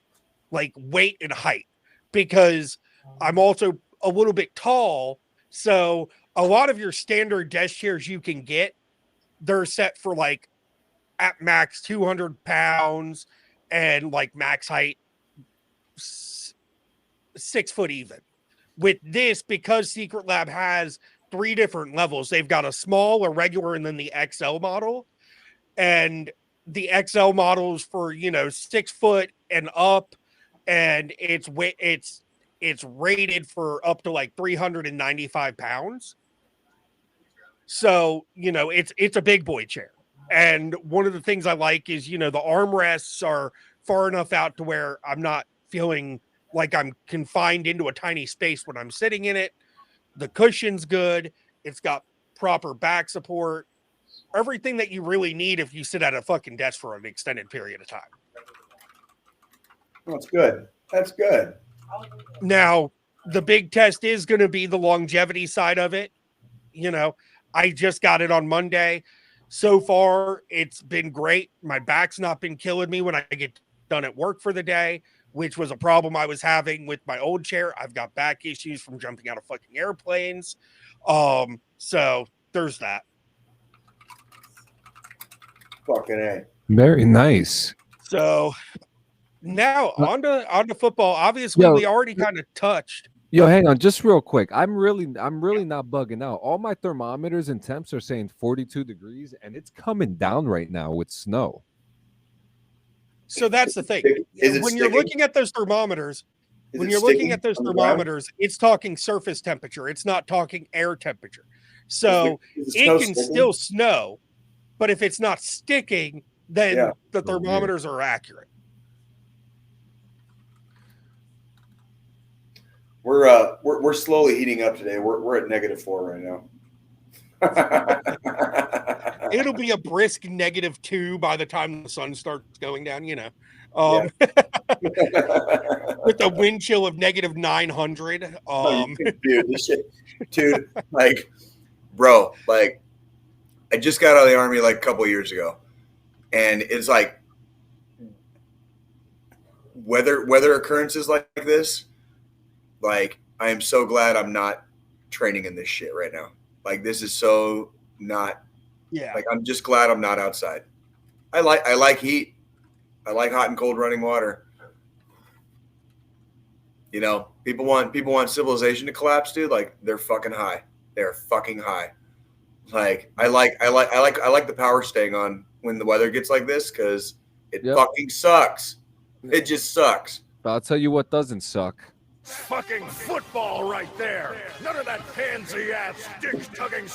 and height, because I'm also a little bit tall. So a lot of your standard desk chairs you can get, they're set for like at max 200 pounds and like max height 6 foot even. With this, because Secret Lab has 3 different levels, they've got a small, a regular, and then the XL model. And the XL models for 6 foot and up, and it's it's rated for up to like 395 pounds. So, it's a big boy chair. And one of the things I like is, the armrests are far enough out to where I'm not feeling like I'm confined into a tiny space when I'm sitting in it. The cushion's good. It's got proper back support. Everything that you really need if you sit at a fucking desk for an extended period of time. That's good. That's good. Now, the big test is going to be the longevity side of it. I just got it on Monday. So far, it's been great. My back's not been killing me when I get done at work for the day, which was a problem I was having with my old chair. I've got back issues from jumping out of fucking airplanes. So there's that. Fucking A. Very nice. So now on to football. Obviously, we already kind of touched. Yo, hang on, just real quick. I'm really not bugging out. All my thermometers and temps are saying 42 degrees, and it's coming down right now with snow. So that's the thing. When you're looking at those thermometers, it's talking surface temperature. It's not talking air temperature. So it can still snow, but if it's not sticking, then the thermometers are accurate. We're slowly heating up today. We're at -4 right now. It'll be a brisk -2 by the time the sun starts going down, with a wind chill of -900. Dude, this shit, like, bro, like, I just got out of the Army like a couple of years ago, and it's like weather occurrences like this. Like, I am so glad I'm not training in this shit right now. Like, this is so not. Yeah. Like, I'm just glad I'm not outside. I like heat. I like hot and cold running water. People want civilization to collapse, dude. Like, they're fucking high. They're fucking high. Like, I like the power staying on when the weather gets like this, because it fucking sucks. It just sucks. But I'll tell you what doesn't suck. Fucking football right there. None of that pansy-ass dick-tugging.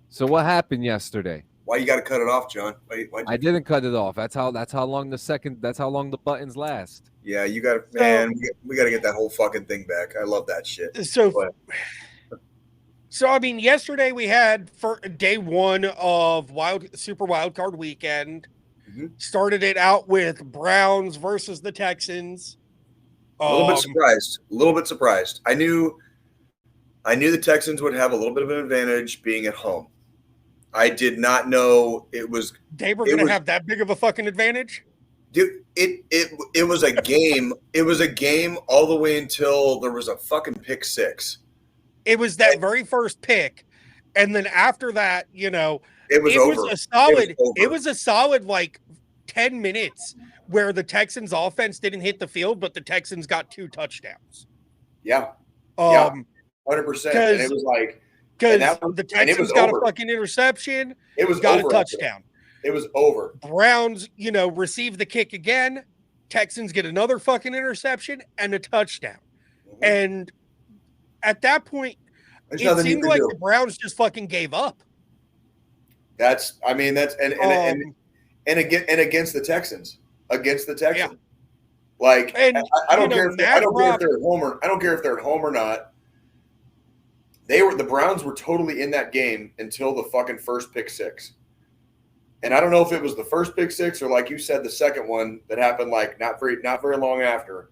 So what happened yesterday? Why you got to cut it off, John? I didn't cut it off. That's how long the buttons last. Yeah, you got to, man. We got to get that whole fucking thing back. I love that shit. So I mean, yesterday we had for day one of Super Wild Card Weekend. Mm-hmm. Started it out with Browns versus the Texans. A little bit surprised. I knew the Texans would have a little bit of an advantage being at home. I did not know they were going to have that big of a fucking advantage. Dude, it was a game. It was a game all the way until there was a fucking pick six. It was that very first pick, and then after that, it was a solid like 10 minutes where the Texans offense didn't hit the field, but the Texans got 2 touchdowns. Yeah. 100%. And it was like, because the Texans got a fucking interception. It was got a touchdown. It was over. Browns, received the kick again. Texans get another fucking interception and a touchdown. Mm-hmm. And at that point, it seemed like the Browns just fucking gave up. And against the Texans. Yeah. Like, and I don't care if they're at home or not. The Browns were totally in that game until the fucking first pick six. And I don't know if it was the first pick six or, like you said, the second one that happened like not very long after.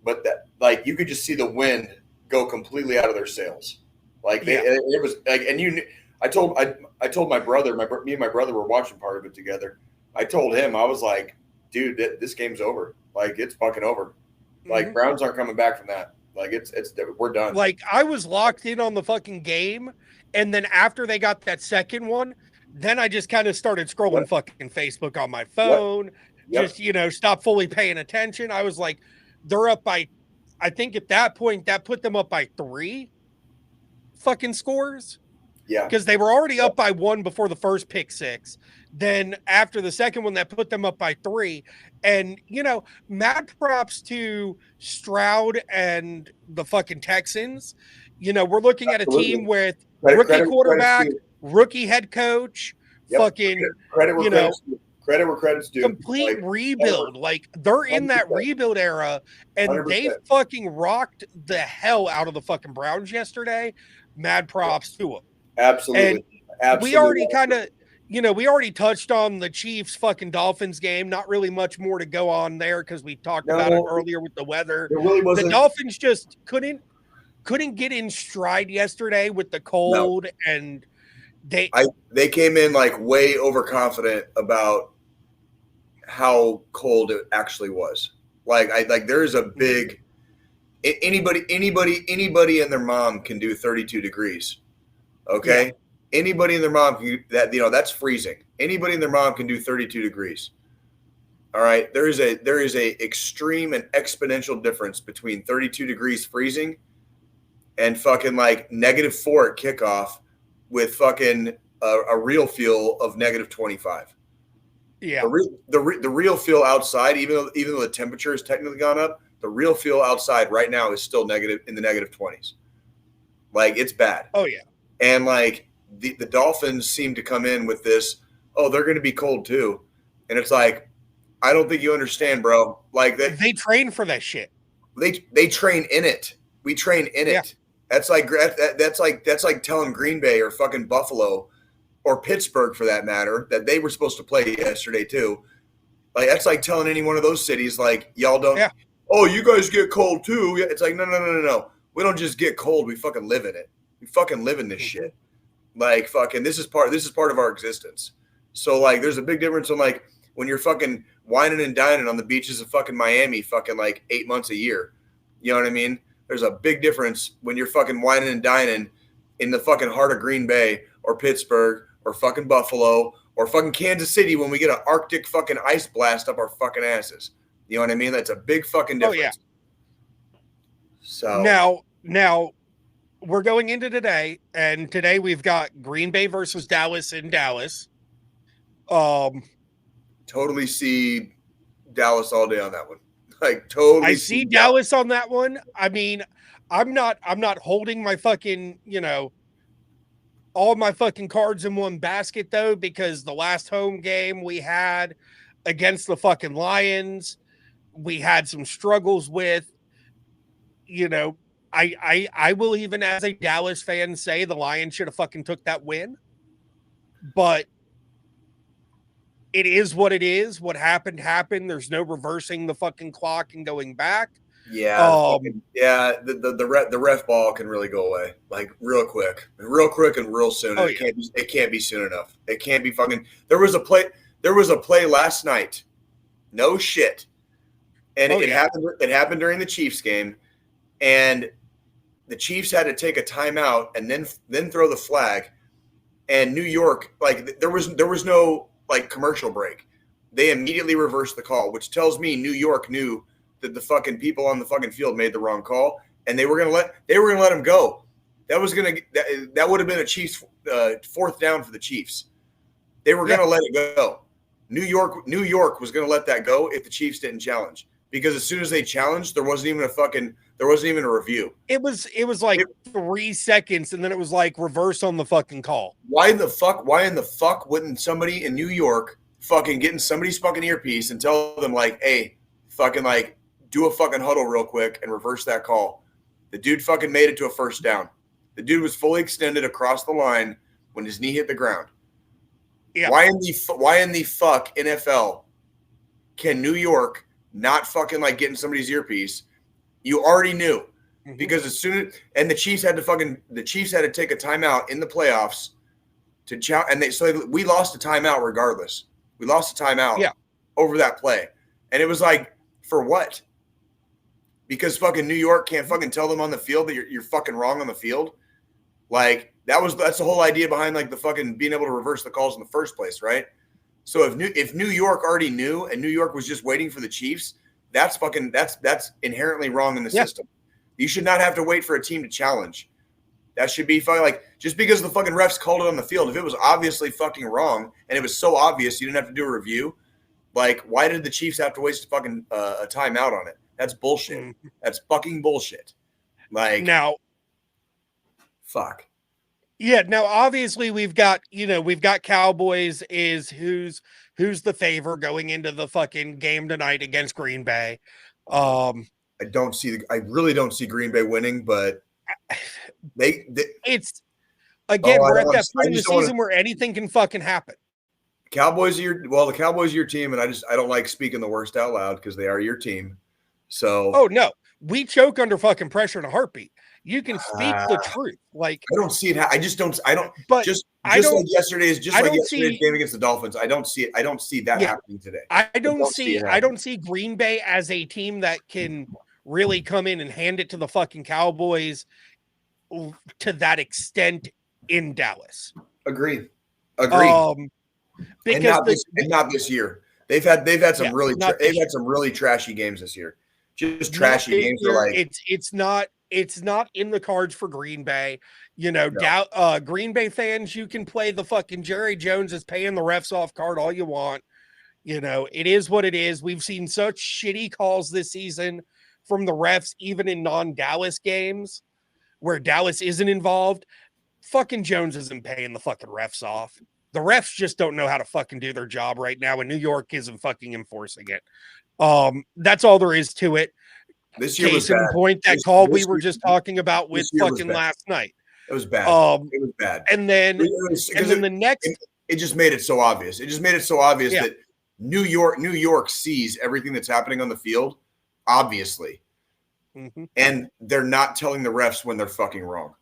But that, like, you could just see the wind go completely out of their sails. Like, it was like, and I told my brother, me and my brother were watching part of it together. I told him, I was like, dude, this game's over. Like, it's fucking over. Like, Browns aren't coming back from that. Like, we're done. Like, I was locked in on the fucking game, and then after they got that second one, then I just kind of started scrolling fucking Facebook on my phone. Just, stop fully paying attention. I was like, they're up by, I think at that point, that put them up by 3 fucking scores. Yeah. because they were already up by 1 before the first pick six. Then after the second one, that put them up by 3. And, mad props to Stroud and the fucking Texans. We're looking at a team with rookie quarterback, rookie head coach, fucking credit where credit's due. complete rebuild. Like, they're in that 100%. rebuild era, and 100%. they fucking rocked the hell out of the fucking Browns yesterday. Mad props to them. Absolutely. We already kind of, we already touched on the Chiefs fucking Dolphins game. Not really much more to go on there because we talked about it earlier with the weather. There really wasn't. The Dolphins just couldn't get in stride yesterday with the cold, and they came in like way overconfident about how cold it actually was. Like there is a big anybody and their mom can do 32 degrees. Okay. Yeah. Anybody and their mom can that's freezing. Anybody and their mom can do 32 degrees. All right. There is a extreme and exponential difference between 32 degrees freezing and fucking like -4 at kickoff with fucking a real feel of -25. Yeah. The real feel outside, even though the temperature has technically gone up, the real feel outside right now is still negative in the -20s. Like, it's bad. Oh yeah. And like the Dolphins seem to come in with this, oh, they're going to be cold too. And it's like, I don't think you understand, bro. Like they train for that shit. They train in it. We train in it. That's like telling Green Bay or fucking Buffalo or Pittsburgh, for that matter, that they were supposed to play yesterday too. Like, that's like telling any one of those cities, like, y'all don't. Yeah. Oh, you guys get cold too. It's like, no. We don't just get cold. We fucking live in it. We fucking live in this shit. Like, fucking, this is part of our existence. So like, there's a big difference on like when you're fucking whining and dining on the beaches of fucking Miami, fucking like 8 months a year. You know what I mean? There's a big difference when you're fucking whining and dining in the fucking heart of Green Bay or Pittsburgh or fucking Buffalo or fucking Kansas City when we get an Arctic fucking ice blast up our fucking asses. You know what I mean? That's a big fucking difference. Oh, yeah. So now we're going into today, and today we've got Green Bay versus Dallas in Dallas. Totally see Dallas all day on that one. Like, totally. I see Dallas on that one. I mean, I'm not holding my fucking, all my fucking cards in one basket though, because the last home game we had against the fucking Lions, we had some struggles with. I will, even as a Dallas fan, say the Lions should have fucking took that win. But it is what it is. What happened. There's no reversing the fucking clock and going back. Yeah. The ref ball can really go away, like real quick and real soon. Oh, it can't be soon enough. It can't be fucking. There was a play last night. No shit. And it happened during the Chiefs game, and the Chiefs had to take a timeout and then throw the flag. And New York, like, there was no like commercial break. They immediately reversed the call, which tells me New York knew that the fucking people on the fucking field made the wrong call, and they were gonna let him go. That would have been a Chiefs fourth down for the Chiefs. They were gonna let it go. New York was gonna let that go if the Chiefs didn't challenge, because as soon as they challenged, there wasn't even a review. It was like 3 seconds, and then it was like reverse on the fucking call. Why in the fuck wouldn't somebody in New York fucking get in somebody's fucking earpiece and tell them, like, hey, fucking, like, do a fucking huddle real quick and reverse that call? The dude fucking made it to a first down. The dude was fully extended across the line when his knee hit the ground. Yeah. Why in the fuck NFL can New York not fucking, like, get in somebody's earpiece? You already knew, because the Chiefs had to take a timeout in the playoffs to challenge, and we lost a timeout regardless. We lost a timeout over that play, and it was like, for what? Because fucking New York can't fucking tell them on the field that you're fucking wrong on the field. Like, that's the whole idea behind, like, the fucking being able to reverse the calls in the first place, right? So if New York already knew and New York was just waiting for the Chiefs, that's inherently wrong in the system. You should not have to wait for a team to challenge. That should be fucking like just because the fucking refs called it on the field. If it was obviously fucking wrong and it was so obvious you didn't have to do a review, like why did the Chiefs have to waste a fucking a timeout on it? That's bullshit. That's fucking bullshit. Like Now, fuck. yeah, now obviously we've got Cowboys is who's the favor going into the fucking game tonight against Green Bay. I really don't see Green Bay winning, but it's again, we're at that point in the just don't season where anything can fucking happen. the Cowboys are your team, and I don't like speaking the worst out loud because they are your team. So Oh no, we choke under fucking pressure in a heartbeat. You can speak the truth. Like I don't see it. I don't. But just I don't- like yesterday's see- game against the Dolphins. I don't see it. I don't see that happening today. I don't don't see see it I don't see Green Bay as a team that can really come in and hand it to the fucking Cowboys to that extent in Dallas. Agreed. Because And not this year. They've had some not this had some really trashy games this year. Just trashy games are like it's not in the cards for Green Bay. Green Bay fans, you can play the fucking Jerry Jones is paying the refs off card all you want. It is what it is. We've seen such shitty calls this season from the refs, even in non-Dallas games where Dallas isn't involved. Fucking Jones isn't paying the fucking refs off. The refs just don't know how to fucking do their job right now, and New York isn't fucking enforcing it. That's all there is to it. this year was Case in bad. point, that This- call this we were year- just talking about with this year was fucking bad. last night. It was bad. It was bad. And then the next It just made it so obvious. It just made it so obvious Yeah. that New York sees everything that's happening on the field, obviously, Mhm. and they're not telling the refs when they're fucking wrong,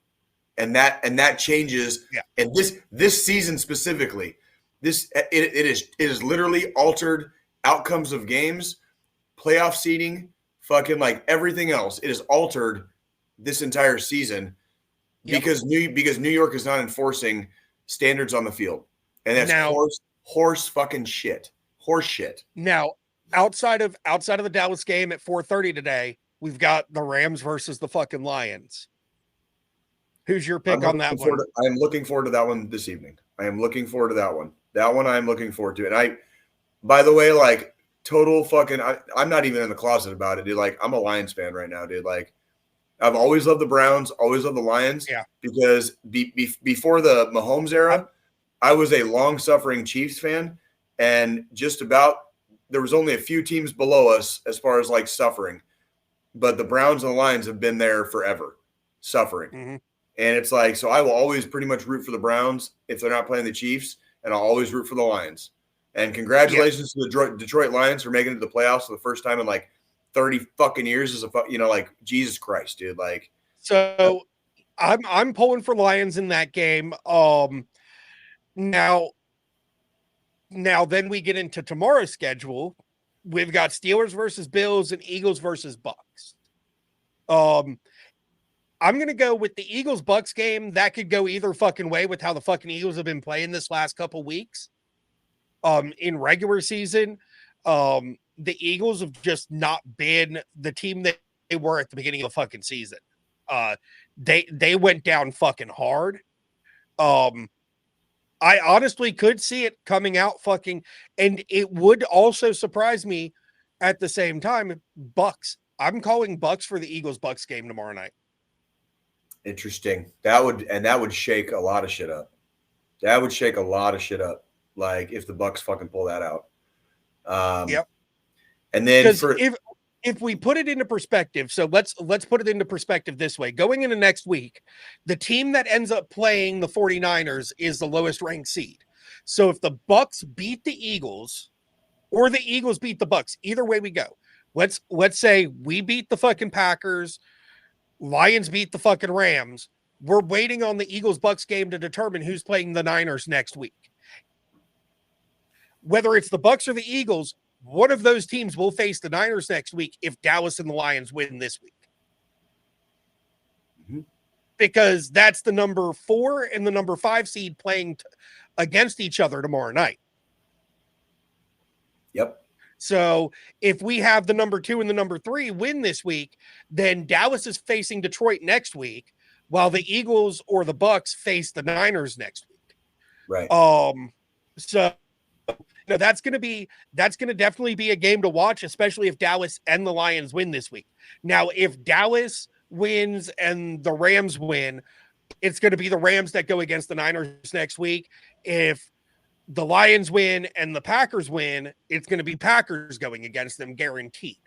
and that changes. Yeah. And this season specifically, it is literally altered outcomes of games, playoff seeding, fucking like everything else. It is altered this entire season Yep. because New York is not enforcing standards on the field, and that's Now- horse fucking shit. Horse shit. Now, outside of the Dallas game at 4:30 today, we've got the Rams versus the fucking Lions. Who's your pick on that one? I am looking forward to that one this evening. I am looking forward to that one. That one I am looking forward to. And by the way, like total fucking, I'm not even in the closet about it, dude. Like I'm a Lions fan right now, dude. Like I've always loved the Browns, always loved the Lions. Yeah. Because before the Mahomes era, I was a long-suffering Chiefs fan, and there was only a few teams below us as far as like suffering, but the Browns and the Lions have been there forever, suffering. Mhm. And it's like, so I will always pretty much root for the Browns if they're not playing the Chiefs, and I'll always root for the Lions. And congratulations to the Detroit Lions for making it to the playoffs for the first time in like 30 fucking years. Like Jesus Christ, dude. Like, So I'm pulling for Lions in that game. Now then we get into tomorrow's schedule. We've got Steelers versus Bills and Eagles versus Bucks. I'm going to go with the Eagles-Bucks game. That could go either fucking way with how the fucking Eagles have been playing this last couple weeks. In regular season, the Eagles have just not been the team that they were at the beginning of the fucking season. They went down fucking hard. I honestly could see it coming out fucking, and it would also surprise me at the same time. Bucks. I'm calling Bucks for the Eagles-Bucks game tomorrow night. interesting. That would shake a lot of shit up. That would shake a lot of shit up. Like if the Bucks fucking pull that out. Yep. And then Because if we put it into perspective, so let's put it into perspective this way. Going into next week, the team that ends up playing the 49ers is the lowest ranked seed. So if the Bucks beat the Eagles or the Eagles beat the Bucks, either way we go. Let's say we beat the fucking Packers, Lions beat the fucking Rams. We're waiting on the Eagles-Bucks game to determine who's playing the Niners next week. Whether it's the Bucks or the Eagles, one of those teams will face the Niners next week if Dallas and the Lions win this week. Mm-hmm. Because that's the number 4 and the number 5 seed playing against each other tomorrow night. Yep. So if we have the number 2 and the number 3 win this week, then Dallas is facing Detroit next week, while the Eagles or the Bucks face the Niners next week. Right. So that's going to definitely be a game to watch, especially if Dallas and the Lions win this week. Now, if Dallas wins and the Rams win, it's going to be the Rams that go against the Niners next week. If the Lions win and the Packers win, it's going to be Packers going against them, guaranteed.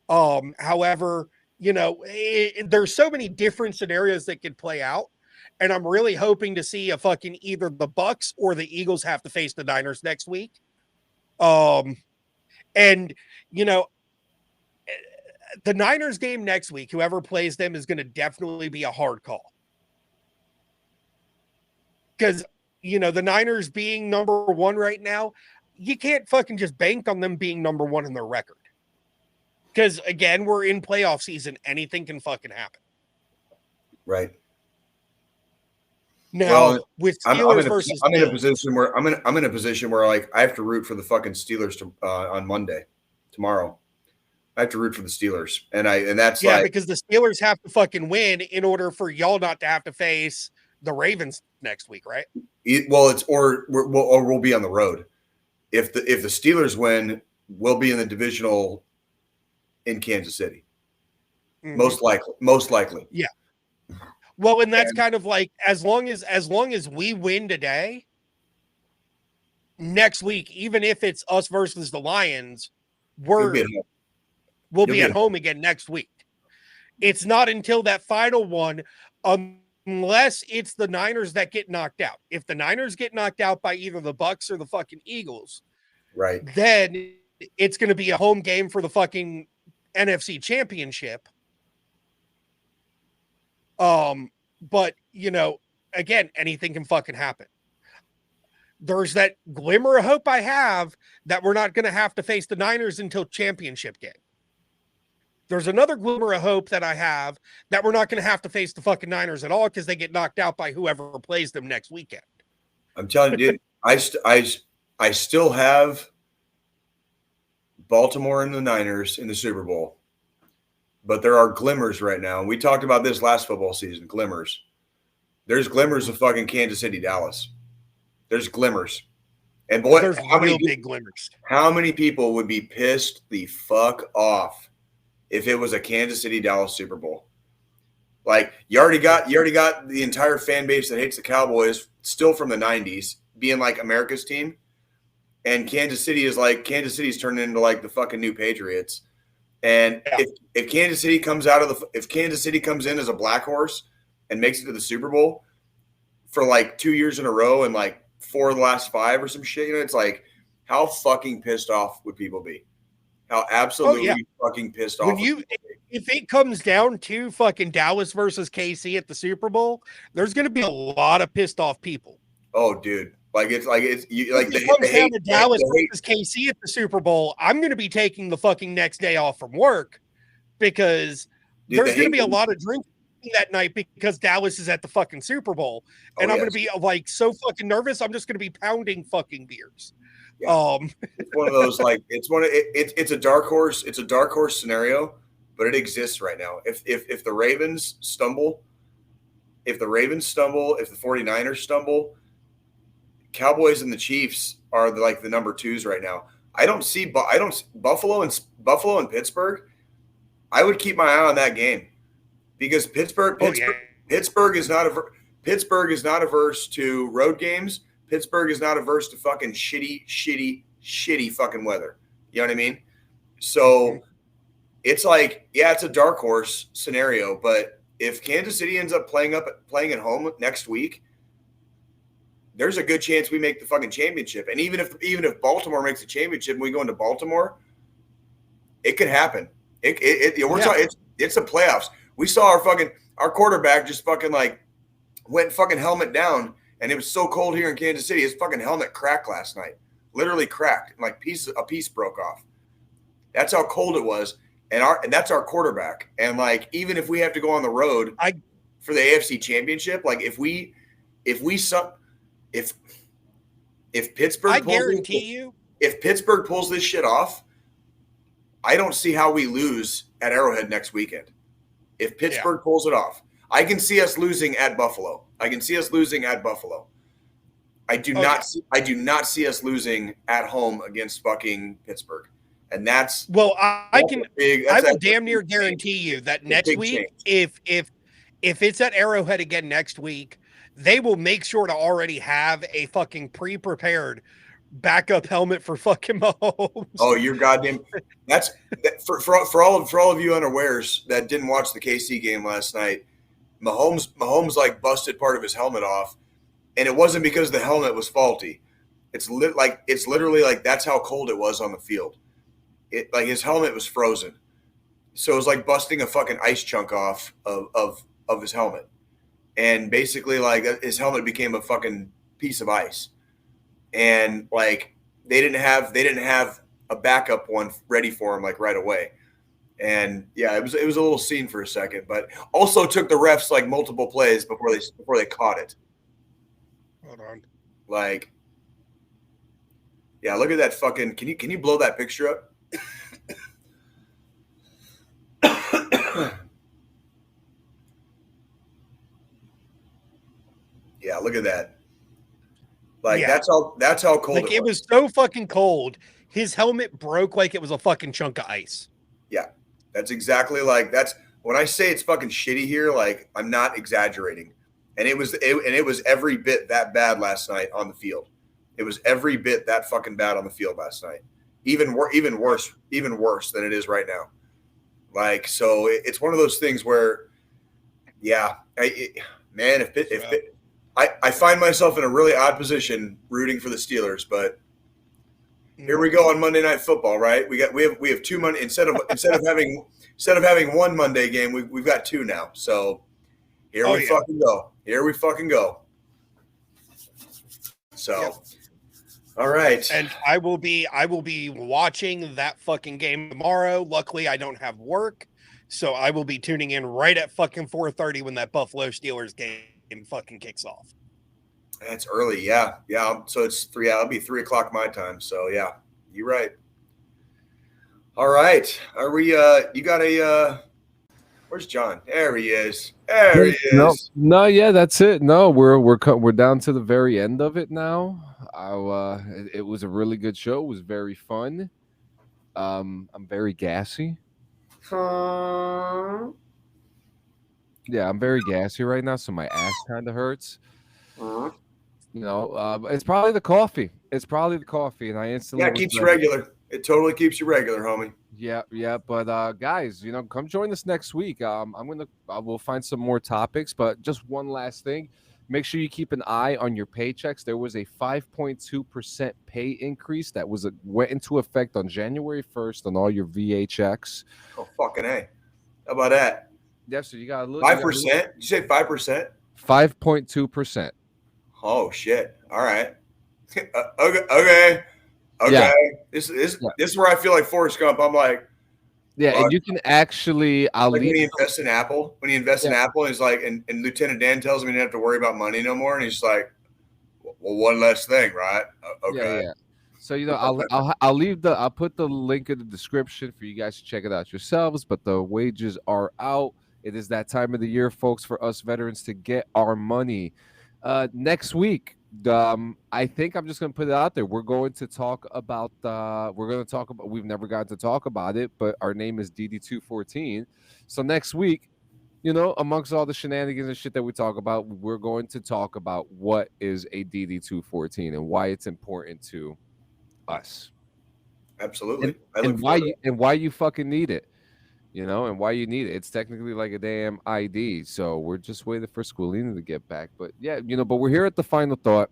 However, there's so many different scenarios that could play out. And I'm really hoping to see a fucking either the Bucks or the Eagles have to face the Niners next week. And the Niners game next week, whoever plays them is going to definitely be a hard call. Because, the Niners being number one right now, you can't fucking just bank on them being number one in their record. Because, again, we're in playoff season. Anything can fucking happen. Right. Now, with Steelers versus I'm in a position where like I have to root for the fucking Steelers on Monday, tomorrow. I have to root for the Steelers, and that's because the Steelers have to fucking win in order for y'all not to have to face the Ravens next week, right? We'll be on the road. If the Steelers win, we'll be in the divisional in Kansas City. Mm-hmm. Most likely. Yeah. Well, and that's kind of like as long as we win today, next week, even if it's us versus the Lions, we'll be at home again next week. It's not until that final one, unless it's the Niners that get knocked out. If the Niners get knocked out by either the Bucks or the fucking Eagles, right, then it's going to be a home game for the fucking NFC Championship. But again, anything can fucking happen. There's that glimmer of hope I have that we're not going to have to face the Niners until championship game. There's another glimmer of hope that I have that we're not going to have to face the fucking Niners at all because they get knocked out by whoever plays them next weekend. I'm telling you, dude, I still have Baltimore and the Niners in the Super Bowl. But there are glimmers right now. And we talked about this last football season, glimmers. There's glimmers of fucking Kansas City, Dallas. There's glimmers. And boy, there's big glimmers. How many people would be pissed the fuck off if it was a Kansas City, Dallas Super Bowl? Like you already got the entire fan base that hates the Cowboys still from the 90s being like America's team. And Kansas City's turning into like the fucking new Patriots. And if Kansas City comes in as a black horse and makes it to the Super Bowl for like 2 years in a row and like 4 of the last 5 or some shit, it's like how fucking pissed off would people be? How absolutely fucking pissed off. If it comes down to fucking Dallas versus KC at the Super Bowl, there's going to be a lot of pissed off people. Oh, dude. If it comes down to Dallas versus KC at the Super Bowl, I'm going to be taking the fucking next day off from work because there's going to be a lot of drinking that night because Dallas is at the fucking Super Bowl. And I'm going to be like so fucking nervous. I'm just going to be pounding fucking beers. Yeah. It's one of those it's a dark horse. It's a dark horse scenario, but it exists right now. If the Ravens stumble, if the 49ers stumble, Cowboys and the Chiefs are the number 2s right now. I don't see Buffalo and Pittsburgh. I would keep my eye on that game because Pittsburgh is not averse to road games. Pittsburgh is not averse to fucking shitty fucking weather. You know what I mean? So it's like, it's a dark horse scenario, but if Kansas City ends up playing at home next week, there's a good chance we make the fucking championship. And even if Baltimore makes the championship and we go into Baltimore, it could happen. It's the playoffs. We saw our quarterback just fucking went fucking helmet down, and it was so cold here in Kansas City, his fucking helmet cracked last night. Literally cracked. A piece broke off. That's how cold it was. And that's our quarterback. And even if we have to go on the road for the AFC championship, if Pittsburgh if Pittsburgh pulls this shit off, I don't see how we lose at Arrowhead next weekend. If Pittsburgh pulls it off, I can see us losing at Buffalo. I do not see us losing at home against fucking Pittsburgh. And that's Well, I will damn near big guarantee change. you that a next big week, change. if it's at Arrowhead again next week, they will make sure to already have a fucking pre-prepared backup helmet for fucking Mahomes. Oh, you're goddamn. For all of you unawares that didn't watch the KC game last night. Mahomes like busted part of his helmet off, and it wasn't because the helmet was faulty. It's literally like that's how cold it was on the field. It like his helmet was frozen, so it was like busting a fucking ice chunk off of his helmet, and basically like his helmet became a fucking piece of ice, and like they didn't have a backup one ready for him like right away. And yeah, it was a little scene for a second, but also took the refs like multiple plays before they caught it. Hold on. Like, yeah, look at that fucking. Can you blow that picture up? Yeah, look at that. Like Yeah. that's how cold Like it was so fucking cold. His helmet broke like it was a fucking chunk of ice. Yeah, that's exactly like that's when I say it's fucking shitty here. Like I'm not exaggerating, and it was every bit that bad last night on the field. It was every bit that fucking bad on the field last night. Even worse than it is right now. Like so, it's one of those things where, yeah, I find myself in a really odd position rooting for the Steelers, but here we go on Monday Night Football, right? We have 2 Monday instead of having one Monday game, we've got 2 now. So here we fucking go. Here we fucking go. So all right. And I will be watching that fucking game tomorrow. Luckily, I don't have work, so I will be tuning in right at fucking 4:30 when that Buffalo Steelers game fucking kicks off. That's early, yeah. So it's 3. It'll be 3:00 my time. So yeah, you're right. All right, are we? You got a? Where's John? There he is. There he is. No, yeah, that's it. No, we're down to the very end of it now. It was a really good show. It was very fun. I'm very gassy. Yeah, I'm very gassy right now, so my ass kind of hurts. It's probably the coffee. And I instantly it keeps you regular. It totally keeps you regular, homie. Yeah. But guys, come join us next week. We'll find some more topics, but just one last thing. Make sure you keep an eye on your paychecks. There was a 5.2% pay increase that went into effect on January 1st on all your VA checks. Oh, fucking A. How about that? Yeah, so you got a little 5%? Did you say 5%? 5.2%. Oh shit! All right. Okay. Yeah. This is where I feel like Forrest Gump. I'm like, yeah, and you can actually. When he invests in Apple, in Apple, and he's like, and Lieutenant Dan tells him he didn't have to worry about money no more, and he's like, well, one less thing, right? Okay. Yeah. So I'll put the link in the description for you guys to check it out yourselves. But the wages are out. It is that time of the year, folks, for us veterans to get our money. Next week, I think I'm just going to put it out there. We're going to talk about. We've never gotten to talk about it, but our name is DD214. So next week, amongst all the shenanigans and shit that we talk about, we're going to talk about what is a DD214 and why it's important to us. Absolutely. And why you fucking need it. And why you need it. It's technically like a damn ID. So we're just waiting for Squilina to get back. But yeah, but we're here at the final thought.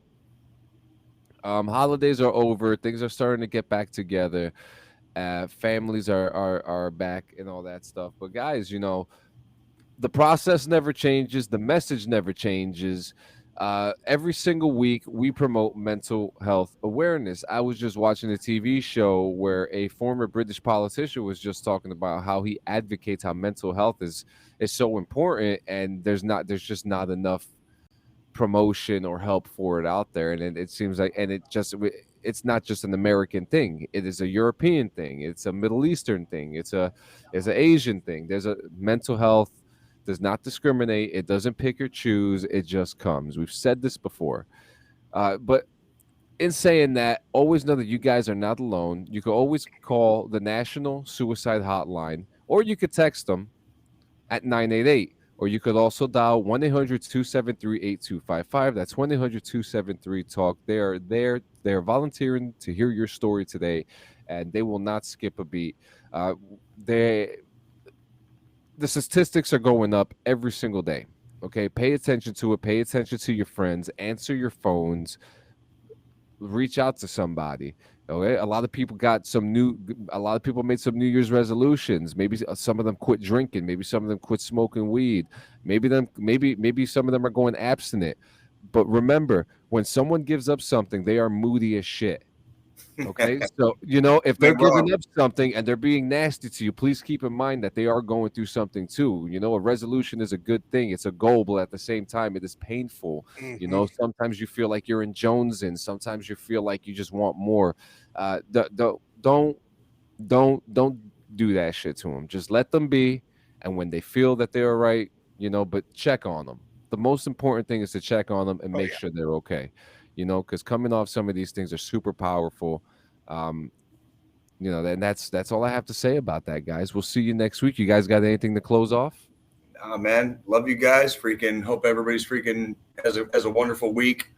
Holidays are over. Things are starting to get back together. Families are back and all that stuff. But guys, the process never changes. The message never changes. Every single week we promote mental health awareness. I was just watching a TV show where a former British politician was just talking about how he advocates how mental health is so important, and there's just not enough promotion or help for it out there. And it seems like, and it's not just an American thing. It is a European thing. It's a Middle Eastern thing. It's an Asian thing. There's a mental health does not discriminate. It doesn't pick or choose. It just comes. We've said this before. But in saying that, always know that you guys are not alone. You can always call the National Suicide Hotline, or you could text them at 988. Or you could also dial 1-800-273-8255. That's 1-800-273-TALK. They're there. They're volunteering to hear your story today, and they will not skip a beat. The statistics are going up every single day. Okay, pay attention to it. Pay attention to your friends. Answer your phones. Reach out to somebody. Okay, a lot of people made some New Year's resolutions. Maybe some of them quit drinking. Maybe some of them quit smoking weed. Maybe some of them are going abstinent. But remember, when someone gives up something, they are moody as shit. Okay, so if they're giving up something and they're being nasty to you, please keep in mind that they are going through something too. A resolution is a good thing. It's a goal, but at the same time, it is painful. Sometimes you feel like you're in Jonesing. Sometimes you feel like you just want more. Don't do that shit to them. Just let them be, and when they feel that they're right, but check on them. The most important thing is to check on them and make sure they're okay. Because coming off some of these things are super powerful. And that's all I have to say about that, guys. We'll see you next week. You guys got anything to close off? Man, love you guys. Freaking hope everybody's freaking has a wonderful week.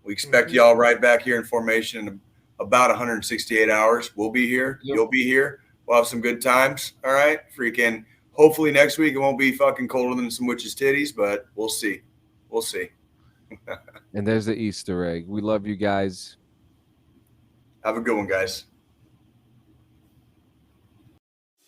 We expect y'all right back here in formation in about 168 hours. We'll be here. Yep. You'll be here. We'll have some good times. All right. Freaking hopefully next week it won't be fucking colder than some witches' titties, but we'll see. We'll see. And there's the Easter egg. We love you guys. Have a good one, guys.